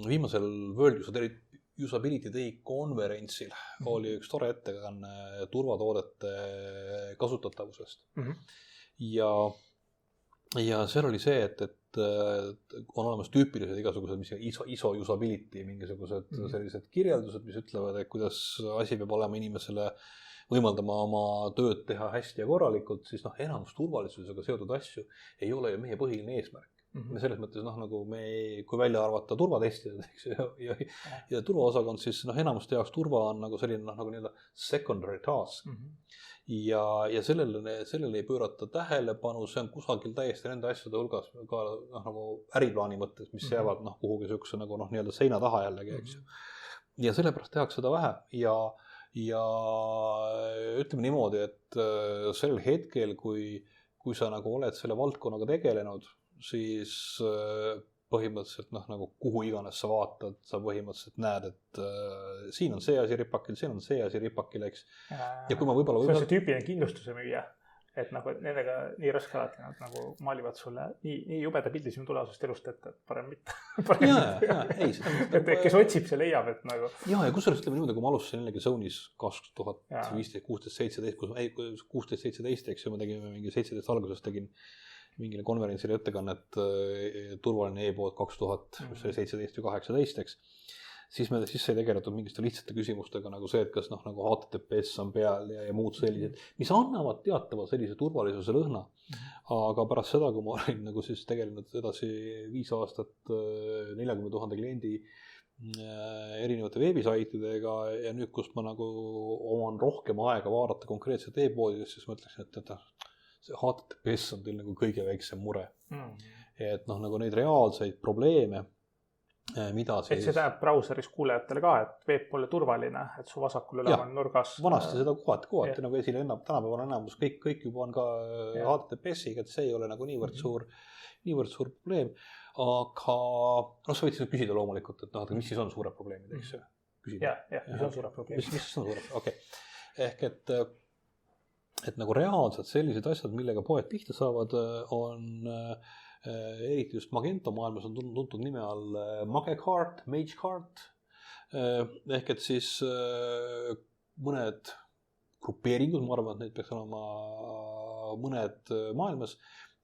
viimasel World Usability Day konverentsil oli üks tore ettekanne turvatoodete kasutatavusest. Ja seal oli see, et on olemas tüüpilised igasugused, mis ISO usability, mingisugused sellised kirjeldused, mis ütlevad, et kuidas asi peab olema inimesele võimaldama oma tööd teha hästi ja korralikult, siis enamus turvalisusega seotud asju ei ole ju meie põhiline eesmärk. Selles mõttes, nagu kui välja arvata turvatestid, eks ju, ja turvaosakond, siis enamuste jaoks turva on nagu selline nagu nii-öelda secondary task. Ja sellele ei pöörata tähelepanu, see on kusagil täiesti nende asjade hulgas ka nagu äriplaani mõttes, mis jäävad kuhugi sükse nagu nii-öelda seina taha jällegi, eks ju. Ja sellepärast tehakse seda vähe ja ütleme niimoodi, et sellel hetkel, kui sa nagu oled selle valdkonnaga tegelenud, siis põhimõtteliselt nagu kuhu iganes sa vaatad, sa põhimõtteliselt näed, et siin on see asi ripakil, siin on see asi ripakil, eks. Ja kui ma võib-olla... See on see tüüpiline kindlustuse müüja, et nagu nendega nii raske alati nad nagu maalivad sulle nii jubeda pildi sinu tulevasest elust, et parem mitte. Kes otsib, see leiab, et nagu... Ja kusjuures ütleme niimoodi, kui ma alustasin jällegi Zone'is 2015, 16-17, eks ju, ma tegime mingi 17 alguses tegin mingile konverentsile ettekannet turvaline e-pood 2000, mis oli 17 või 18, eks. siis sai tegeletud mingiste lihtsate küsimustega nagu see, et kas noh, nagu HTTPS on peal ja muud sellised, mis annavad teatava sellise turvalisuse lõhna. Aga pärast seda, kui ma olin nagu siis tegelenud edasi 5 aastat 40 000 kliendi erinevate veebisaitidega ja nüüd, kust ma nagu oman rohkem aega vaadata konkreetselt e-poodidest, siis ma ütleksin, et see HTTPS on teil nagu kõige väiksem mure. Et noh, nagu neid reaalseid probleeme, mida siis... Et see tähendab brauseris kuulajatele ka, et veeb pole turvaline, et su vasakul üleval nurgas... Vanasti seda kohati nagu esile tänapäeval enamus, kõik juba on ka HTTPS-iga, et see ei ole nagu niivõrd suur probleem. Aga sa võid siis küsida loomulikult, et noh, mis siis on suured probleemid, eks ju? Mis on suured probleemid? Mis on suured? Okei. Ehk et nagu reaalselt sellised asjad, millega poed pihta saavad, on eriti just Magento maailmas on tuntud nime all MageCart. Ehk et siis mõned grupeeringud, ma arvan, et neid peaks olema mõned maailmas,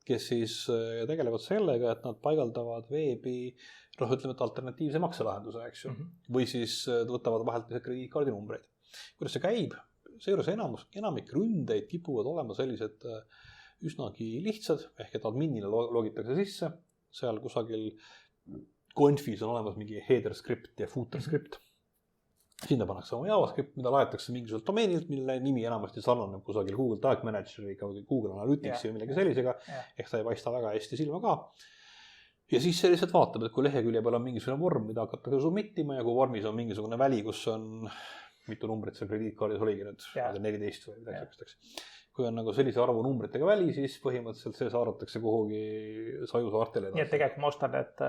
kes siis tegelevad sellega, et nad paigaldavad veebi, ütleme, et alternatiivse makselahenduse, eks ju, või siis võtavad vahelt krediitkaardi numbreid. Kuidas see käib? Seejuures enamik ründeid kipuvad olema sellised üsnagi lihtsad, ehk et adminile logitakse sisse, seal kusagil confis on olemas mingi header script ja footer script. Sinna pannakse oma JavaScript, mida laetakse mingisuguselt domeenilt, mille nimi enamasti sarnaneb kusagil Google Tag Manageriga või Google Analyticsi või millegi sellisega, ehk ta ei paista väga hästi silma ka. Ja siis see lihtsalt vaatab, et kui lehekülje peal on mingisugune vorm, mida hakatakse submittima ja kui vormis on mingisugune väli, kus on mitu numbrit seal krediitkaardis oligi nüüd, 14 või midagi selleks. Kui on nagu sellise arvu numbritega väli, siis põhimõtteliselt see saaratakse kuhugi sajusaartele. Nii et tegelikult ma ostan, et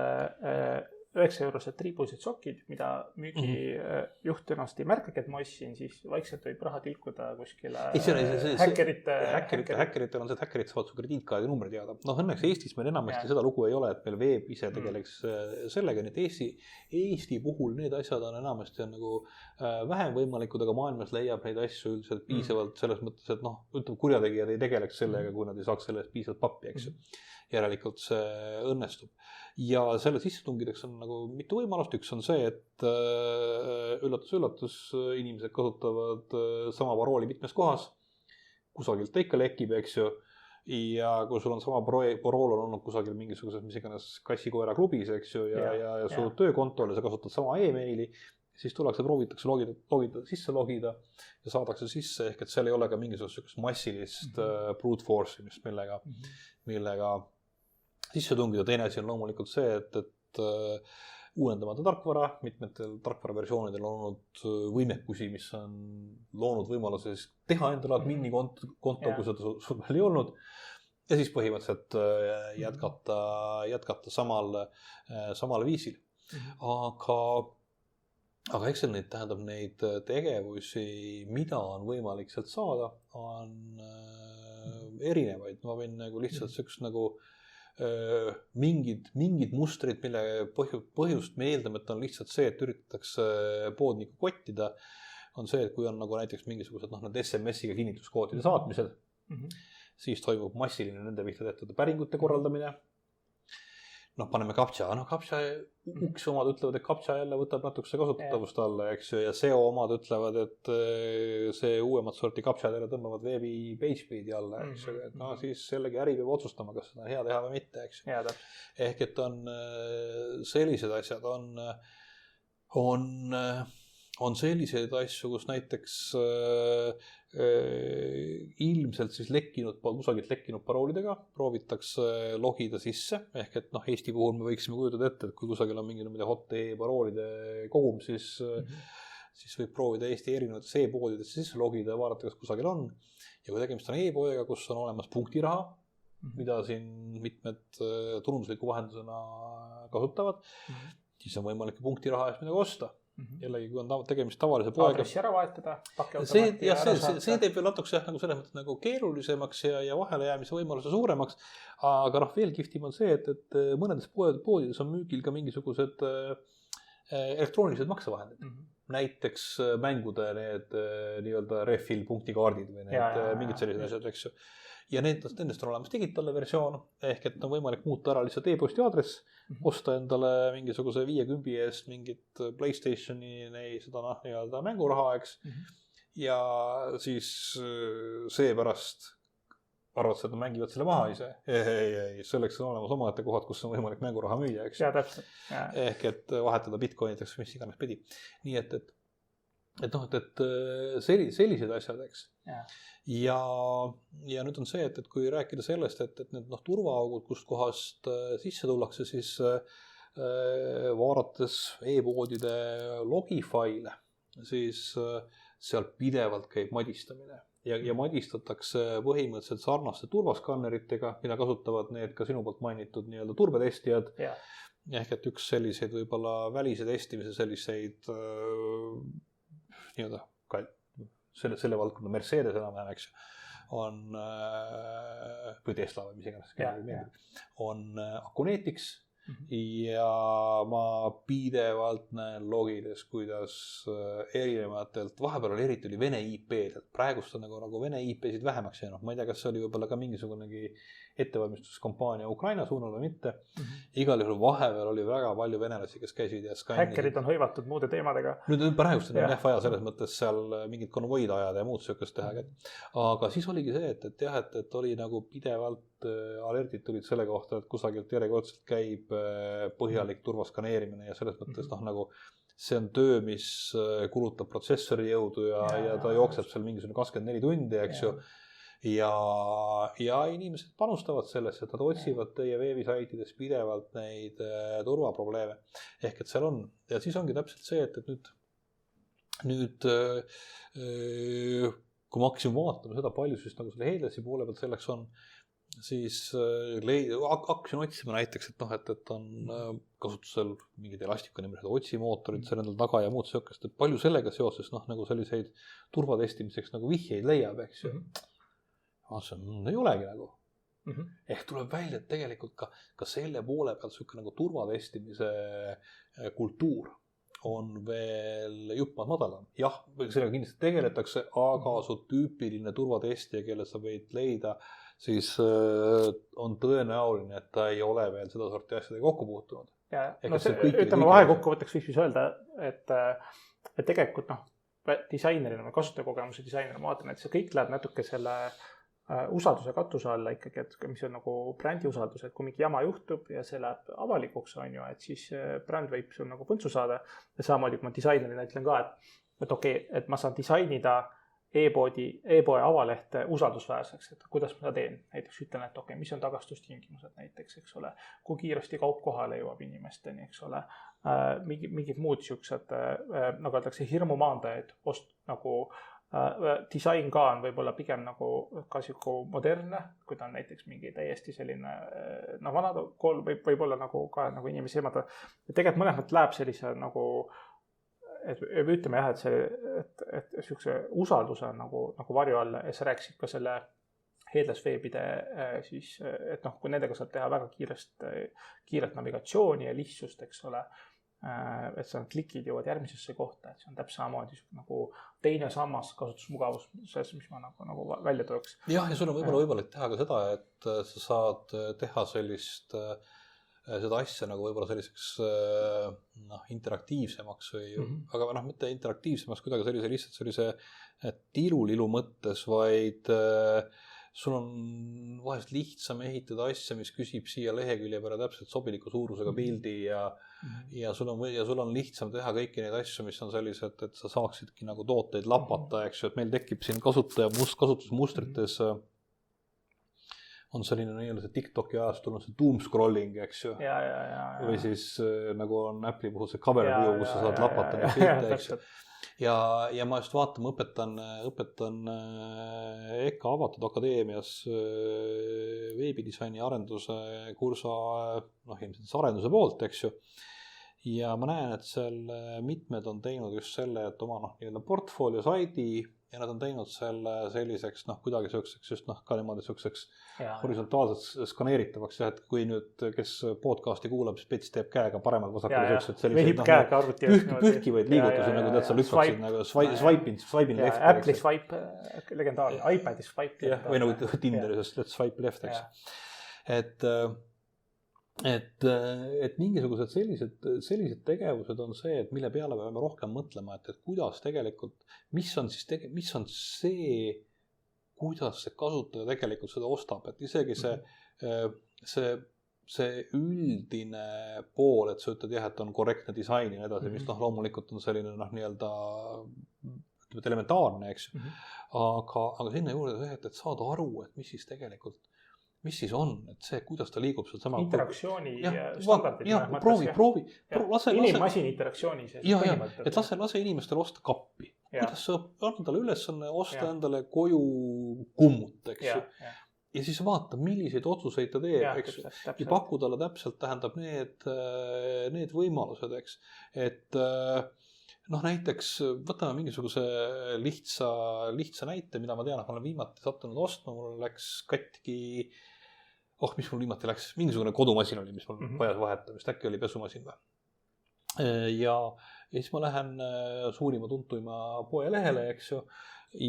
9 € triibused sokid, mida müügijuht ennast ei märkagi, et ma ostsin, siis vaikselt võib raha tilkuda kuskile häkkeritel on see, et häkkerid saavad su krediitkaardi numbri teada. Noh, õnneks Eestis meil enamasti seda lugu ei ole, et meil veeb ise tegeleks sellega, nii et Eesti puhul need asjad on enamasti on nagu vähem võimalikud, aga maailmas leiab neid asju üldiselt piisavalt selles mõttes, et noh, ütleme, kurjategijad ei tegeleks sellega, kui nad ei saaks selle eest piisavalt pappi, eks ju. Järelikult see õnnestub. Ja selle sissetungideks on nagu mitu võimalust. Üks on see, et üllatus, inimesed kasutavad sama parooli mitmes kohas. Kusagilt ta ikka lekib, eks ju. Ja kui sul on sama parool on olnud kusagil mingisuguses mis iganes kassikoera klubis, eks ju, ja su töökontol ja sa kasutad sama e-maili, siis tullakse, proovitakse sisse logida ja saadakse sisse, ehk et seal ei ole ka mingisugust massilist brute force'imist, millega sisse tungida. Teine asi on loomulikult see, et uuendamata tarkvara, mitmetel tarkvaraversioonidel on olnud võimekusi, mis on loonud võimaluse siis teha endale admini konto, kui seda sul veel ei olnud. Ja siis põhimõtteliselt jätkata samal viisil. Aga eks need tähendab neid tegevusi, mida on võimalik sealt saada, on erinevaid. Ma võin nagu lihtsalt selleks nagu mingid mustrid, mille põhjust me eeldame, et on lihtsalt see, et üritatakse poodnikku kottida, on see, et kui on nagu näiteks mingisugused need SMS-iga kinnituskoodide saatmised, siis toimub massiline nende pihta tehtud päringute korraldamine. Paneme CAPTCHA. CAPTCHA uks omad ütlevad, et CAPTCHA jälle võtab natukese kasutatavust alla, eks ju, ja SEO omad ütlevad, et see uuemat sorti CAPTCHA jälle tõmbavad veebi PageSpeedi alla, eks ju, et siis jällegi äri peab otsustama, kas seda on hea teha või mitte, eks ju. Ehk et on sellised asjad, on selliseid asju, kus näiteks ilmselt siis kusagilt lekkinud paroolidega proovitakse logida sisse, ehk et Eesti puhul me võiksime kujutada ette, et kui kusagil on mingi hot e-paroolide kogum, siis võib proovida Eesti erinevates e-poodidesse sisse logida ja vaadata, kas kusagil on. Ja kui tegemist on e-poodega, kus on olemas punktiraha, mida siin mitmed turundusliku vahendusena kasutavad, siis on võimalik punktiraha eest midagi osta. Jällegi, kui on tegemist tavalise poega. Aadressi ära vahetada, see teeb veel natukese nagu selles mõttes nagu keerulisemaks ja vahele jäämise võimaluse suuremaks. Aga veel kihvtim on see, et mõnedes poodides on müügil ka mingisugused elektroonilised maksevahendid. Näiteks mängude need nii-öelda refill punktikaardid või need mingid sellised asjad, eks ju. ja nendest on olemas digitaalne versioon ehk et on võimalik muuta ära lihtsalt e-posti aadress, osta endale mingisuguse 50 eest mingit PlayStationi seda nii-öelda mänguraha, eks. Ja siis seepärast arvad, et nad mängivad selle maha ise. Ei, selleks on olemas omaette kohad, kus on võimalik mänguraha müüa, eks. Ja, täpselt. Ja. Ehk et vahetada bitcoinideks, mis iganes pidi. Nii et sellised asjad, eks. Ja nüüd on see, et kui rääkida sellest, et need turvaaugud, kust kohast sisse tullakse, siis vaadates e-poodide logifaile, siis seal pidevalt käib madistamine ja madistatakse põhimõtteliselt sarnaste turvaskanneritega, mida kasutavad need ka sinu poolt mainitud nii-öelda turbetestijad. Ehk et üks selliseid võib-olla välise testimise selliseid nii-öelda ka selle valdkonna Mercedes enam-vähem, eks, on, või Tesla või mis iganes, on Akunetix ja ma pidevalt näen logides, kuidas erinevatelt, vahepeal eriti oli Vene IP-delt, praegust on nagu Vene IP-sid vähemaks jäänud, ma ei tea, kas see oli võib-olla ka mingisugunegi ettevalmistuskampaania Ukraina suunal või mitte. Igal juhul vahepeal oli väga palju venelasi, kes käisid ja skannisid. Häkkerid on hõivatud muude teemadega. Nüüd praegust on jah vaja selles mõttes seal mingid konvoid ajada ja muud söökast teha. Aga siis oligi see, et oli nagu pidevalt alertid tulid selle kohta, et kusagilt järjekordselt käib põhjalik turvaskaneerimine ja selles mõttes nagu see on töö, mis kulutab protsessori jõudu ja ta jookseb seal mingisugune 24 tundi, eks ju. Ja inimesed panustavad sellesse, et nad otsivad teie veebisaitides pidevalt neid turvaprobleeme. Ehk et seal on, ja siis ongi täpselt see, et nüüd kui ma hakkasin vaatama seda palju, siis nagu selle headlessi poole pealt selleks on, siis hakkasin otsima näiteks, et on kasutusel mingid elastikunimelised otsimootorid seal endal taga ja muud söökast, et palju sellega seoses nagu selliseid turvatestimiseks nagu vihjeid leiab, eks ju. Ei olegi nagu. Ehk tuleb välja, et tegelikult ka selle poole pealt selline nagu turvatestimise kultuur on veel juppad madalam. Jah, sellega kindlasti tegeletakse, aga su tüüpiline turvatestija, kelle sa võid leida, siis on tõenäoline, et ta ei ole veel seda sorti asjadega kokku puutunud. Ütleme vahekokkuvõtteks võiks öelda, et tegelikult disainerina või kasutajakogemuse disainerina ma vaatan, et see kõik läheb natuke selle usalduse katuse alla ikkagi, et mis on nagu brändi usaldus, et kui mingi jama juhtub ja see läheb avalikuks, on ju, et siis bränd võib sul nagu põntsu saada. Ja samamoodi, kui ma disainerina ütlen ka, et okei, et ma saan disainida e-poe avalehte usaldusväärseks, et kuidas ma seda teen. Näiteks ütlen, et okei, mis on tagastustingimused näiteks, eks ole, kui kiiresti kaup kohale jõuab inimesteni, eks ole, mingid muud siuksed, nagu öeldakse, hirmu maandajaid, nagu disain ka on võib-olla pigem nagu ka siuku modernne, kui ta on näiteks mingi täiesti selline vanad kool võib olla nagu ka nagu inimesi eemaldada. Tegelikult mõlemad läheb sellise nagu, et ütleme jah, et siukse usalduse nagu varju alla ja sa rääkisid ka selle headless veebide siis, et kui nendega saab teha väga kiiret navigatsiooni ja lihtsust, eks ole, et sa klikid jõuad järgmisesse kohta, et see on täpselt samamoodi nagu teine sammas kasutusmugavus, mis ma nagu välja tooks. Jah, ja sul on võimalik teha ka seda, et sa saad teha seda asja nagu võib-olla selliseks interaktiivsemaks või, aga mitte interaktiivsemaks kuidagi lihtsalt sellise tilulilu mõttes, vaid sul on vahest lihtsam ehitada asja, mis küsib siia lehekülje peale täpselt sobiliku suurusega pildi ja sul on lihtsam teha kõiki neid asju, mis on sellised, et sa saaksidki nagu tooteid lapata, eks ju, et meil tekib siin kasutusmustrites on selline nii-öelda see TikToki ajast tulnud see doom scrolling, eks ju. Või siis nagu on Apple'i puhul see cover view, kus sa saad lapata neid pilte, eks ju. Ja ma just vaatama õpetan EKA Avatud Akadeemias veebidisaini arenduse kursa, ilmselt arenduse poolt, eks ju. Ja ma näen, et seal mitmed on teinud just selle, et oma nii-öelda portfolio saidi ja nad on teinud selle selliseks, kuidagi selliseks just ka niimoodi selliseks horisontaalselt skaneeritavaks, et kui nüüd, kes podcasti kuulab, siis Pets teeb käega paremalt vasakule sellised pühkivaid liigutusi, nagu tead, sa lükkaksid nagu swipe'in left. Apple'i swipe, legendaarne, iPad'i swipe. Või nagu Tinderis, let's swipe left, eks. Et mingisugused sellised tegevused on see, et mille peale peame rohkem mõtlema, et kuidas tegelikult, mis on see, kuidas see kasutaja tegelikult seda ostab, et isegi see üldine pool, et sa ütled jah, et on korrektne disain ja nii edasi, mis loomulikult on selline nii-öelda elementaarne, eks. Aga sinna juurde see, et saada aru, et mis siis tegelikult mis siis on, et see, kuidas ta liigub seal sama interaktsiooni standardid. Proovi. Inimmasin interaktsiooni. Et lase inimestel osta kappi. Kuidas sa anna talle ülesanne osta endale koju kummut, eks ju. Ja siis vaata, milliseid otsuseid ta teeb, eks ju. Ja paku talle täpselt tähendab need võimalused, eks. Et näiteks võtame mingisuguse lihtsa näite, mida ma tean, et ma olen viimati sattunud ostma, mul läks katki, mis mul viimati läks, mingisugune kodumasin oli, mis mul vajas vahetamist, äkki oli pesumasin või. Ja siis ma lähen suurima tuntuima poe lehele, eks ju,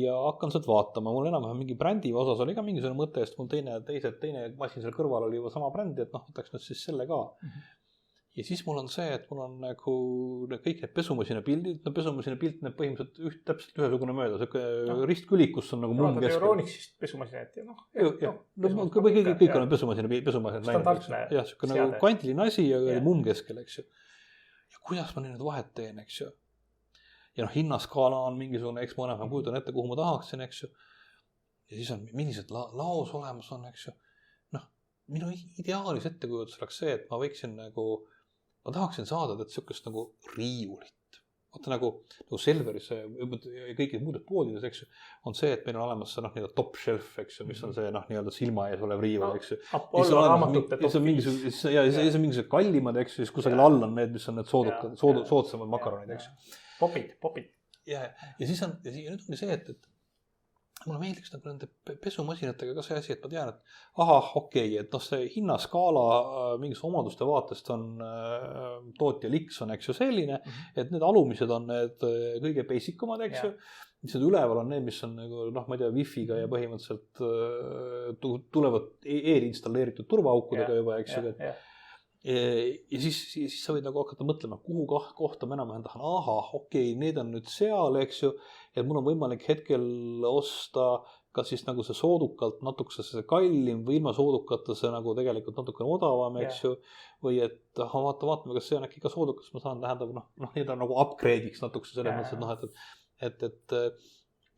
ja hakkan sealt vaatama, mul enam-vähem mingi brändi osas oli ka mingisugune mõte, sest mul teine masin seal kõrval oli juba sama brändi, et võtaks nüüd siis selle ka. Ja siis mul on see, et mul on nagu kõik need pesumasina pildid, pesumasina pilt näeb põhimõtteliselt täpselt ühesugune mööda, ristkülik, kus on nagu mumm keskel. Euronicsist pesumasinat ja kõik on pesumasinad standardne. Jah, selline nagu kantiline asi ja mumm keskel, eks ju. Ja kuidas ma nüüd vahet teen, eks ju. Ja hinnaskaala on mingisugune, eks ma enam kujutan ette, kuhu ma tahaksin, eks ju. Ja siis on millised laos olemas on, eks ju. Minu ideaalis ettekujutus oleks see, et ma võiksin ma tahaksin saada sellist nagu riiulit. Vaata nagu Selveris ja kõikide muudes poodides, eks ju, on see, et meil on olemas see top shelf, eks ju, mis on see nii-öelda silma ees olev riiul, eks ju. Apollo raamatute top 5. Ja see on mingisugused kallimad, eks ju, siis kusagil all on need, mis on need soodsamad makaronid, eks ju. Popid. Ja siis on, ja nüüd on see, et mulle meeldiks nagu nende pesumasinatega ka see asi, et ma tean, et et see hinnaskaala mingis omaduste vaatest on tootja liks on, eks ju, selline, et need alumised on need kõige basic-umad, eks ju, mis need üleval on need, mis on nagu, ma ei tea, wifi'ga ja põhimõtteliselt tulevad eelinstalleeritud turvaaukudega juba, eks ju, ja siis sa võid nagu hakata mõtlema, kuhu kohta ma enam tahan, need on nüüd seal, eks ju, et mul on võimalik hetkel osta kas siis nagu see soodukalt natukese see kallim või ilma soodukata see nagu tegelikult natukene odavam, eks ju, või et vaatame, kas see on äkki ka soodukas, ma saan need on nagu upgrade'iks natukese selles mõttes,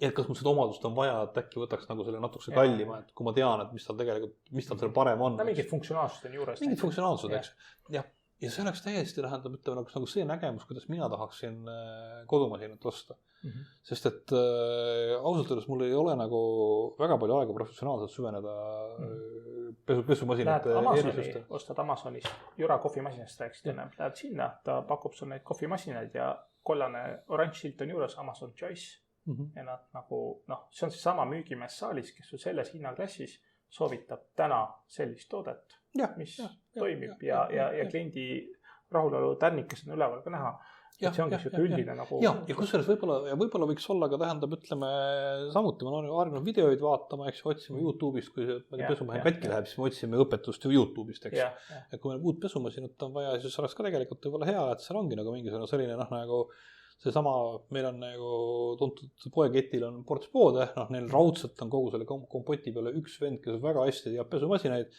et kas mul seda omadust on vaja, et äkki võtaks nagu selle natukese kallima, et kui ma tean, et mis tal seal parem on. Mingid funktsionaalsused on juures. Mingid funktsionaalsused, eks. Ja see oleks täiesti nagu see nägemus, kuidas mina tahaksin kodumasinat osta. Sest et ausalt öeldes mul ei ole nagu väga palju aega professionaalselt süveneda pesumasinate erisüste. Ostad Amazonis Jura kohvimasinast rääksid ennem, lähed sinna, ta pakub sul neid kohvimasinaid ja kollane oranž silt on juures Amazon Choice. Ja nad nagu, see on see sama müügimees saalis, kes sul selles hinnaklassis soovitab täna sellist toodet, mis toimib ja kliendi rahulolu tärnikas on üleval ka näha. Et see ongi siuke üldine nagu... Ja kusjuures võib-olla võiks olla ka ütleme, samuti ma olen harjunud videoid vaatama, eks otsime YouTube'ist, kui pesumasin katki läheb, siis me otsime õpetust YouTube'ist, eks. Et kui meil uut pesumasinat on vaja, siis oleks ka tegelikult võib-olla hea, et seal ongi nagu mingisugune selline nagu seesama, meil on nagu tuntud poeketil on ports poode, neil raudselt on kogu selle kompoti peale üks vend, kes väga hästi teab pesumasinaid.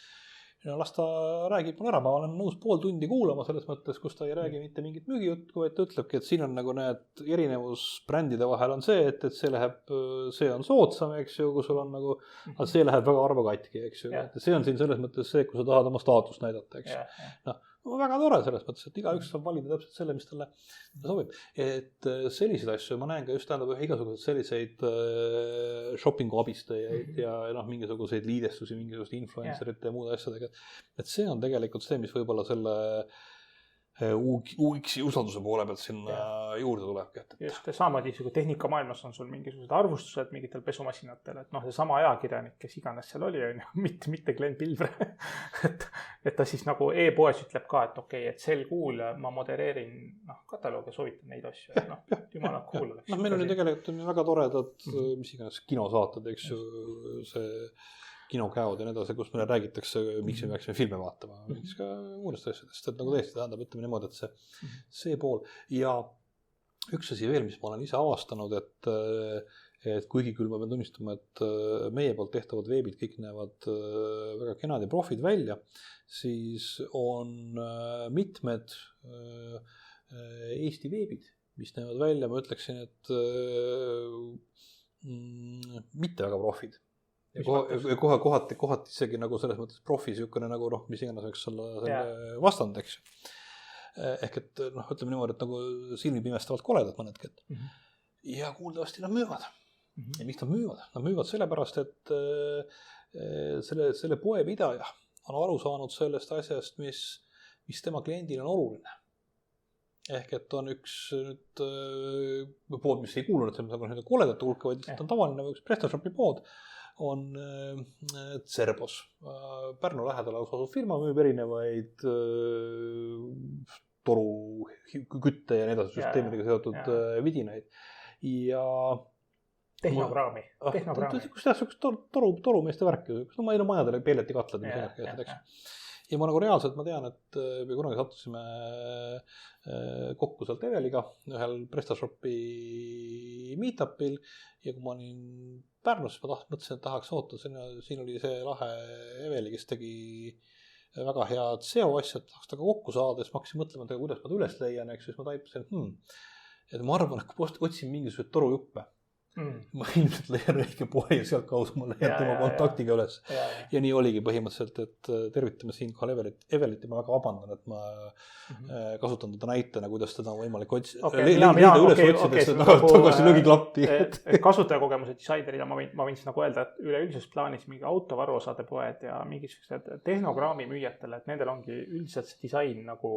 Las ta räägib mul ära, ma olen nõus pool tundi kuulama selles mõttes, kus ta ei räägi mitte mingit müügijuttu, vaid ta ütlebki, et siin on nagu need erinevus brändide vahel on see, et see on soodsam, eks ju, kui sul on nagu, aga see läheb väga harva katki, eks ju. See on siin selles mõttes see, kui sa tahad oma staatust näidata, eks. Väga tore selles mõttes, et igaüks saab valida täpselt selle, mis talle sobib. Et selliseid asju ma näen ka just igasugused selliseid shoppingu abistajaid ja mingisuguseid liidestusi, mingisugused influencerite ja muude asjadega. Et see on tegelikult see, mis võib-olla UX-i usalduse poole pealt sinna juurde tuleb. Just, samamoodi tehnikamaailmas on sul mingisugused arvustused mingitel pesumasinatel, et noh, see sama ajakirjanik, kes iganes seal oli, mitte Glen Pilvre, et ta siis nagu e-poes ütleb ka, et okei, et sel kuul ma modereerin kataloog ja soovitan neid asju, et noh, jumala cool oleks. Meil on ju tegelikult väga toredad, mis iganes kinosaated, eks ju, see kinokäod ja nii edasi, kus meile räägitakse, miks me peaksime filme vaatama, miks ka muudest asjadest, et nagu tõesti tähendab, ütleme niimoodi, et see pool. Ja üks asi veel, mis ma olen ise avastanud, et kuigi küll ma pean tunnistama, et meie poolt tehtavad veebid kõik näevad väga kenad ja profid välja, siis on mitmed Eesti veebid, mis näevad välja, ma ütleksin, et mitte väga profid. Ja kohati isegi nagu selles mõttes profi siukene nagu mis iganes võiks olla selle vastand, eks. Ehk et ütleme niimoodi, et nagu silmi pimestavalt koledad mõnedki. Ja kuuldavasti nad müüvad. Ja miks nad müüvad? Nad müüvad sellepärast, et selle poepidaja on aru saanud sellest asjast, mis tema kliendil on oluline. Ehk et on üks pood, mis ei kuulunud nagu koledate hulka, vaid on tavaline üks PrestaShopi pood, on Cerbos. Pärnu lähedal asub firma, müüb erinevaid toru, kütte ja nii edasi süsteemidega seotud vidinaid. Ja tehnograami. Torumeeste värki. Ma ei ole majadele pelletikatlad. Ja ma nagu reaalselt ma tean, et me kunagi sattusime kokku sealt Eveliga ühel PrestaShopi meetupil ja kui ma olin Pärnus, ma mõtlesin, et tahaks oota, siin oli see lahe Eveli, kes tegi väga head SEO asjad, tahaks taga kokku saada, siis ma hakkasin mõtlema, et kuidas ma ta üles leian, eks siis ma taipasin, et ma arvan, et kui otsin mingisugused torujuppe, ma ilmselt leian õige poe ja sealt kaudu ma leian tema kontaktiga üles. Ja nii oligi põhimõtteliselt, et tervitame siinkohal Evelit ja ma väga vabandan, et ma kasutan teda näitena, kuidas teda on võimalik leida üles otsides tagasi löögiklappi. Kasutajakogemuse disainerina ma võin siis nagu öelda, et üleüldises plaanis mingi autovaruosade poed ja mingisugused tehnograami müüjatele, et nendel ongi üldiselt see disain nagu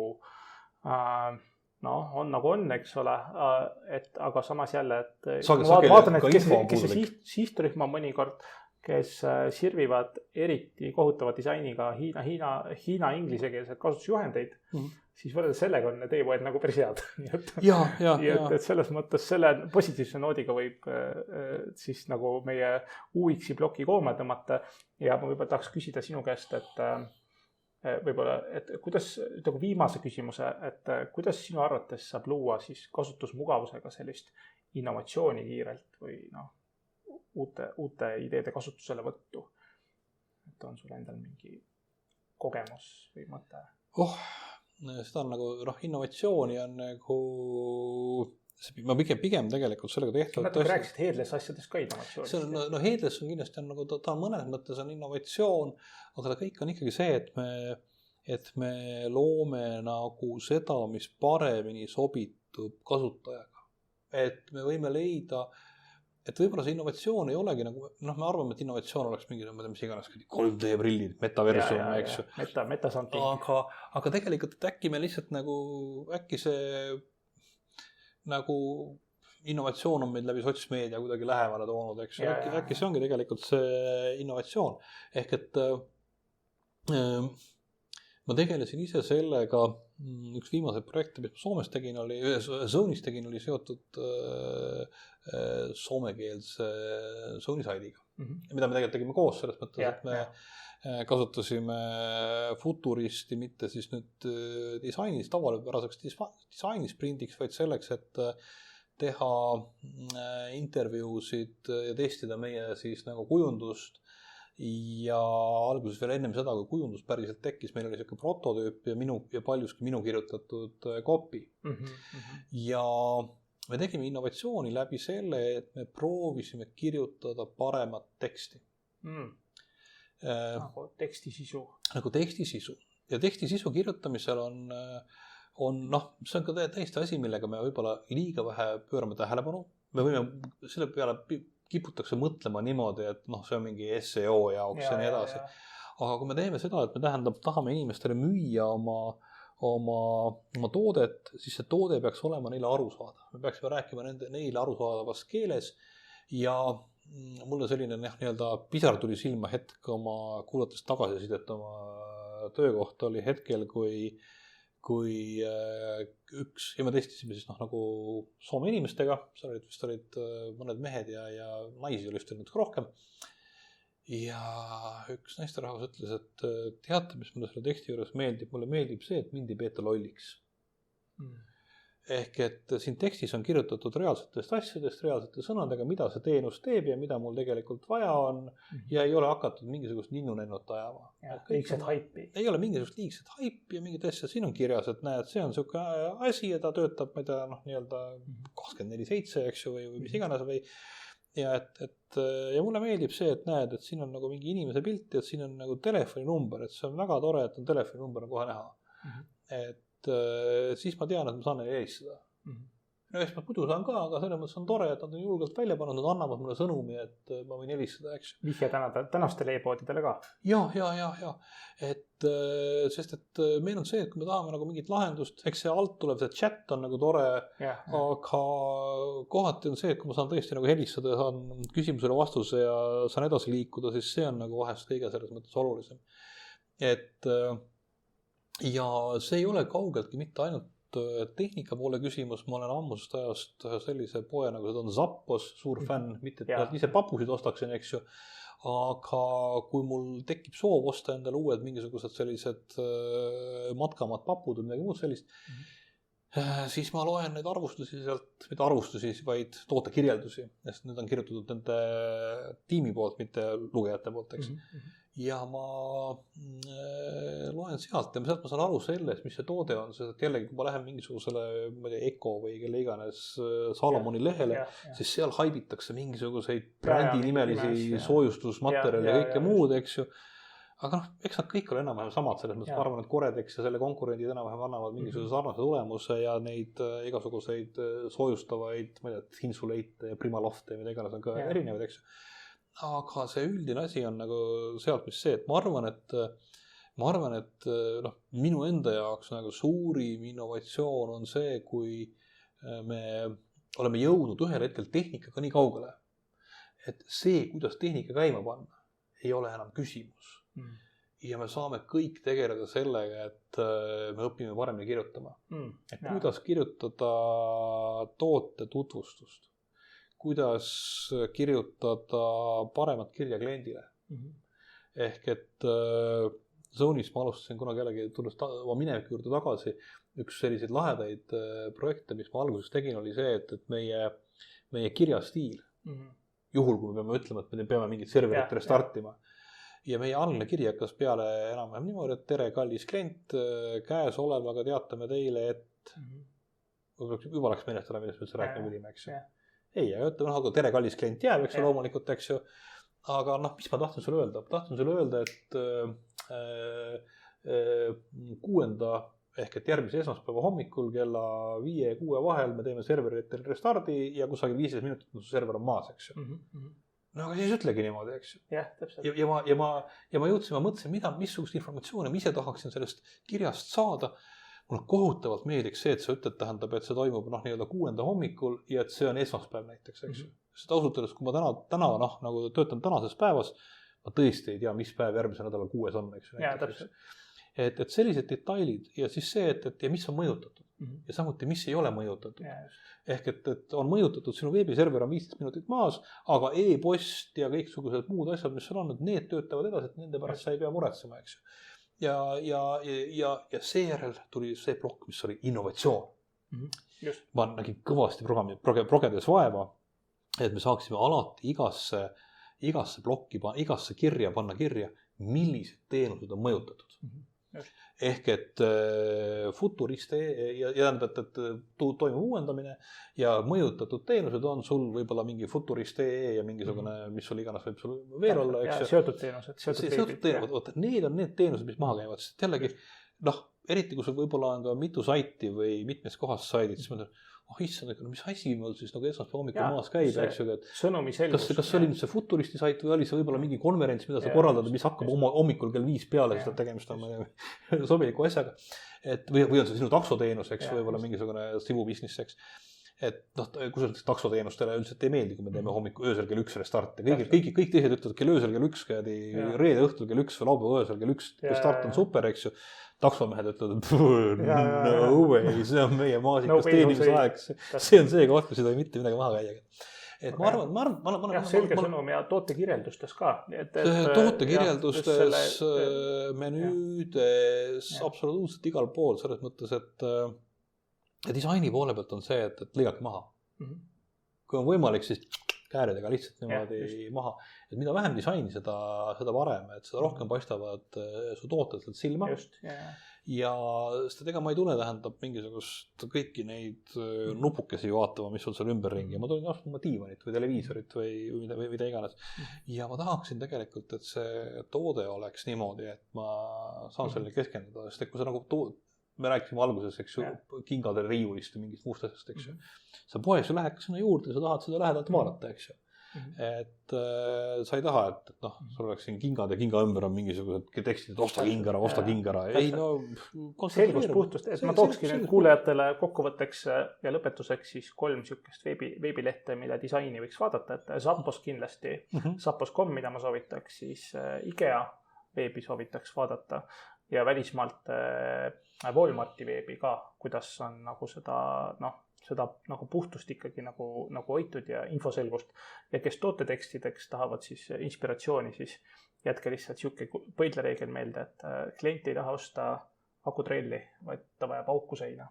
on nagu on, eks ole, aga samas jälle, et vaatan, et kes see sihtrühm on mõnikord, kes sirvivad eriti kohutava disainiga Hiina inglisekeelseid kasutusjuhendeid, siis võrreldes sellega on need e-poed nagu päris head. Et selles mõttes selle positiivse noodiga võib siis nagu meie UX-i ploki kooma tõmmata ja ma võib-olla tahaks küsida sinu käest, et võib-olla, et kuidas, nagu viimase küsimuse, et kuidas sinu arvates saab luua siis kasutusmugavusega sellist innovatsiooni kiirelt või uute ideede kasutusele võttu? Et on sul endal mingi kogemus või mõte? Seda on nagu, innovatsiooni on nagu, ma pigem tegelikult sellega tehtud. Natuke rääkisid Headless asjadest ka innovatsioonist. Headless on kindlasti on nagu, ta mõnes mõttes on innovatsioon, aga ta kõik on ikkagi see, et me loome nagu seda, mis paremini sobitub kasutajaga. Et me võime leida, et võib-olla see innovatsioon ei olegi nagu, me arvame, et innovatsioon oleks mingi, mis iganes 3D prillid, metaversum, eks ju. Metasanting. Aga tegelikult, et äkki me lihtsalt nagu, äkki see nagu innovatsioon on meid läbi sotsmeedia kuidagi lähemale toonud, eks ju. Äkki see ongi tegelikult see innovatsioon. Ehk et ma tegelesin ise sellega, üks viimaseid projekte, mis ma Soomes tegin, Zone'is tegin, oli seotud soomekeelse Zone'i saidiga. Mida me tegelikult tegime koos selles mõttes, et me kasutasime Futuristi, mitte siis nüüd disainis, tavalepäraseks disainis prindiks, vaid selleks, et teha intervjuusid ja testida meie siis nagu kujundust. Ja alguses veel ennem seda, kui kujundus päriselt tekkis, meil oli selline prototüüp ja paljuski minu kirjutatud copy. Ja me tegime innovatsiooni läbi selle, et me proovisime kirjutada paremat teksti. Nagu tekstisisu. Nagu tekstisisu. Ja tekstisisu kirjutamisel on see on ka täiesti asi, millega me võib-olla liiga vähe pöörame tähelepanu. Me võime selle peale kiputakse mõtlema niimoodi, et see on mingi SEO jaoks ja nii edasi. Aga kui me teeme seda, et me tahame inimestele müüa oma toodet, siis see toode peaks olema neile arusaadav. Me peaksime rääkima neile arusaadavas keeles ja mulle selline nii-öelda pisar tuli silma hetk oma kuulates tagasisidet oma töökohta oli hetkel, kui üks, ja me testisime siis nagu Soome inimestega, seal vist olid mõned mehed ja naisi oli vist natuke rohkem. Ja üks naisterahvas ütles, et teate, mis mulle selle teksti juures meeldib, mulle meeldib see, et mind ei peeta lolliks. Ehk et siin tekstis on kirjutatud reaalsetest asjadest, reaalsete sõnadega, mida see teenus teeb ja mida mul tegelikult vaja on ja ei ole hakatud mingisugust ninnunennut ajama. Liigset haipi. Ei ole mingisugust liigset haipi ja mingid asjad. Siin on kirjas, et näed, see on selline asi ja ta töötab, ma ei tea, nii-öelda 24/7, eks ju, või mis iganes või. Ja mulle meeldib see, et näed, et siin on nagu mingi inimese pilt ja et siin on nagu telefoninumber, et see on väga tore, et on telefoninumber kohe näha. Et siis ma tean, et ma saan neile helistada. No eks ma muidu saan ka, aga selles mõttes on tore, et nad on julgelt välja pannud, nad annavad mulle sõnumi, et ma võin helistada, eks. Vihje tänastele e-poodidele ka. Ja. Sest et meil on see, et kui me tahame nagu mingit lahendust, eks see alt tulev see chat on nagu tore, aga kohati on see, et kui ma saan tõesti nagu helistada ja saan küsimusele vastuse ja saan edasi liikuda, siis see on nagu vahest kõige selles mõttes olulisem. Ja see ei ole kaugeltki mitte ainult tehnika poole küsimus, ma olen ammusest ajast sellise poe nagu seda on Zappos, suur fänn, mitte et ise papusid ostaksin, eks ju, aga kui mul tekib soov osta endale uued mingisugused sellised matkamad papud või midagi muud sellist, siis ma loen neid arvustusi sealt, mitte arvustusi, vaid tootekirjeldusi, sest need on kirjutatud nende tiimi poolt, mitte lugejate poolt, eks. Ja ma loen sealt ja sealt ma saan aru sellest, mis see toode on, sest et jällegi, kui ma lähen mingisugusele, ma ei tea, Eko või kelle iganes Salomoni lehele, siis seal haibitakse mingisuguseid brändinimelisi soojustusmaterjali ja kõike muud, eks ju. Aga eks nad kõik ole enam-vähem samad selles mõttes, ma arvan, et Koredex ja selle konkurendid enam-vähem annavad mingisuguse sarnase tulemuse ja neid igasuguseid soojustavaid, ma ei tea, Insulate ja Primalofte ja mida iganes on ka erinevad, eks ju. Aga see üldine asi on nagu sealt, mis see, et ma arvan, et minu enda jaoks nagu suurim innovatsioon on see, kui me oleme jõudnud ühel hetkel tehnikaga nii kaugele, et see, kuidas tehnika käima panna, ei ole enam küsimus. Ja me saame kõik tegeleda sellega, et me õpime paremini kirjutama. Et kuidas kirjutada toote tutvustust. Kuidas kirjutada paremat kirja kliendile. Ehk et Zonis ma alustasin kunagi jällegi tulles oma mineviku juurde tagasi. Üks selliseid lahedaid projekte, mis ma alguses tegin, oli see, et meie kirjastiil, juhul kui me peame ütlema, et me peame mingit serverit restartima. Ja meie algne kiri hakkas peale enam-vähem niimoodi, et tere, kallis klient, käes olevaga teatame teile, et juba läks meelestada, millest me üldse rääkima pidime, eks ju. Ei, aga tere, kallis klient jääb, eks ju, loomulikult, eks ju. Aga mis ma tahtsin sulle öelda? Tahtsin sulle öelda, et 6. ehk et järgmise esmaspäeva hommikul kella 5 ja 6 vahel me teeme serveritel restardi ja kusagil 15 minutit su server on maas, eks ju. No aga siis ütlegi niimoodi, eks ju. Jah, täpselt. Ja ma jõudsin, ma mõtlesin, missugust informatsiooni ma ise tahaksin sellest kirjast saada. Mulle kohutavalt meeldiks see, et sa ütled, tähendab, et see toimub nii-öelda 6. hommikul ja et see on esmaspäev näiteks, eks ju. Sest ausalt öeldes, kui ma täna nagu töötan tänases päevas, ma tõesti ei tea, mis päev järgmise nädala 6 on, eks ju. Ja, täpselt. Et sellised detailid ja siis see, et mis on mõjutatud ja samuti, mis ei ole mõjutatud. Ehk et on mõjutatud, sinu veebiserver on 15 minutit maas, aga e-post ja kõiksugused muud asjad, mis seal on, need töötavad edasi, et nende pärast sa ei pea muretsema, eks ju. Ja seejärel tuli see plokk, mis oli innovatsioon. Ma nägin kõvasti progedes vaeva, et me saaksime alati igasse plokki, igasse kirja panna kirja, millised teenused on mõjutatud. Ehk et futuriste ja tähendab, et toimub uuendamine ja mõjutatud teenused on sul võib-olla mingi futuriste ja mingisugune, mis sul iganes võib sul veel olla. Ja seotud teenused. Seotud teenused, need on need teenused, mis maha käivad. Sest jällegi, eriti kui sul võib-olla on ka mitu saiti või mitmes kohas saidid, siis mõtled, issand, mis asi meil siis nagu esmaspäeva hommikul maas käib, eks ju, et kas see oli nüüd see futuristi sait või oli see võib-olla mingi konverents, mida sa korraldad, mis hakkab hommikul kell 5 peale, sest tegemist on sobiliku asjaga. et või on see sinu taksoteenus, eks, Ja, võib-olla mingisugune sivubusiness, eks. Et noh, kusjuures taksoteenustele üldiselt ei meeldi, kui me teeme hommiku öösel kell 1 restarte. Kõik teised ütlevad kell öösel kell 1, reede õhtul kell 1 või laupäeva öösel kell 1, start on super, eks ju. Taksomehed ütlevad, no way, see on meie maasikas teenimise aeg. See on see koht, kus ei tohi mitte midagi maha käia. Et ma arvan, selge sõnum ja tootekirjeldustes ka. Tootekirjeldustes, menüüdes, absoluutselt igal pool, selles mõttes, et disaini poole pealt on see, et lõigake maha. Kui on võimalik, siis kääridega lihtsalt niimoodi maha. Et mida vähem disaini, seda varem, et seda rohkem paistavad su tooted sealt silma. Just, ja seda ega ma ei tule tähendab mingisugust kõiki neid nupukesi vaatama, mis on seal ümberringi. Ma tulin astuma diivanit või televiisorit või mida iganes. Ja ma tahaksin tegelikult, et see toode oleks niimoodi, et ma saan sellele keskenduda. Sest kui sa nagu me rääkisime alguses, eks ju, kingadele riiulist või mingist muust asjast, eks ju. Sa poes ju lähed sinna juurde ja sa tahad seda lähedalt vaadata, eks ju. Et sa ei taha, et noh, sul oleks siin kingad ja kinga ümber on mingisugused tekstid, et osta kingara. Ei no, selgus puhtust, et ma tookski nüüd kuulajatele kokkuvõtteks ja lõpetuseks siis 3 sükest veebilehte, mille disaini võiks vaadata, et Zappos kindlasti, Zappos.com, mida ma soovitaks, siis IKEA veebi soovitaks vaadata ja välismaalt Walmarti veebi ka, kuidas on nagu seda nagu puhtust ikkagi nagu hoitud ja infoselgust. Ja kes tootetekstideks tahavad siis inspiratsiooni, siis jätke lihtsalt siuke põidlereegel meelde, et klient ei taha osta akutrelli, vaid ta vajab auku seina.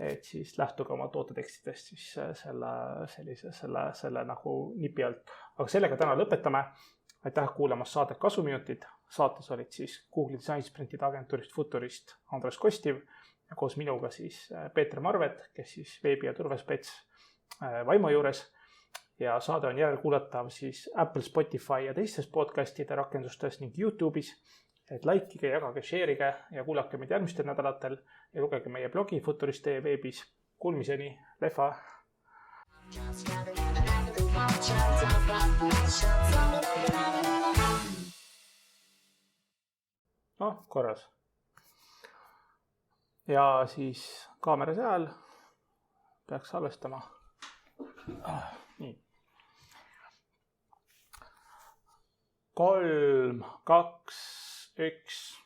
Et siis lähtuge oma tootetekstidest siis selle nagu nipi alt. Aga sellega täna lõpetame. Aitäh kuulamast saadet Kasuminutid. Saates olid siis Google Design Sprintide agentuurist Futurist Andres Kostiv ja koos minuga siis Peeter Marvet, kes siis veebi- ja turvespets Vaimo juures. Ja saade on järelkuulatav siis Apple, Spotify ja teistes podcastide rakendustes ning YouTube'is. Et likeige, jagage, share'ige ja kuulake meid järgmistel nädalatel ja lugege meie blogi Futurist.ee veebis. Kuulmiseni, lehva! No, korras. Ja siis kaamera seal peaks salvestama. Nii. 3, 2, 1.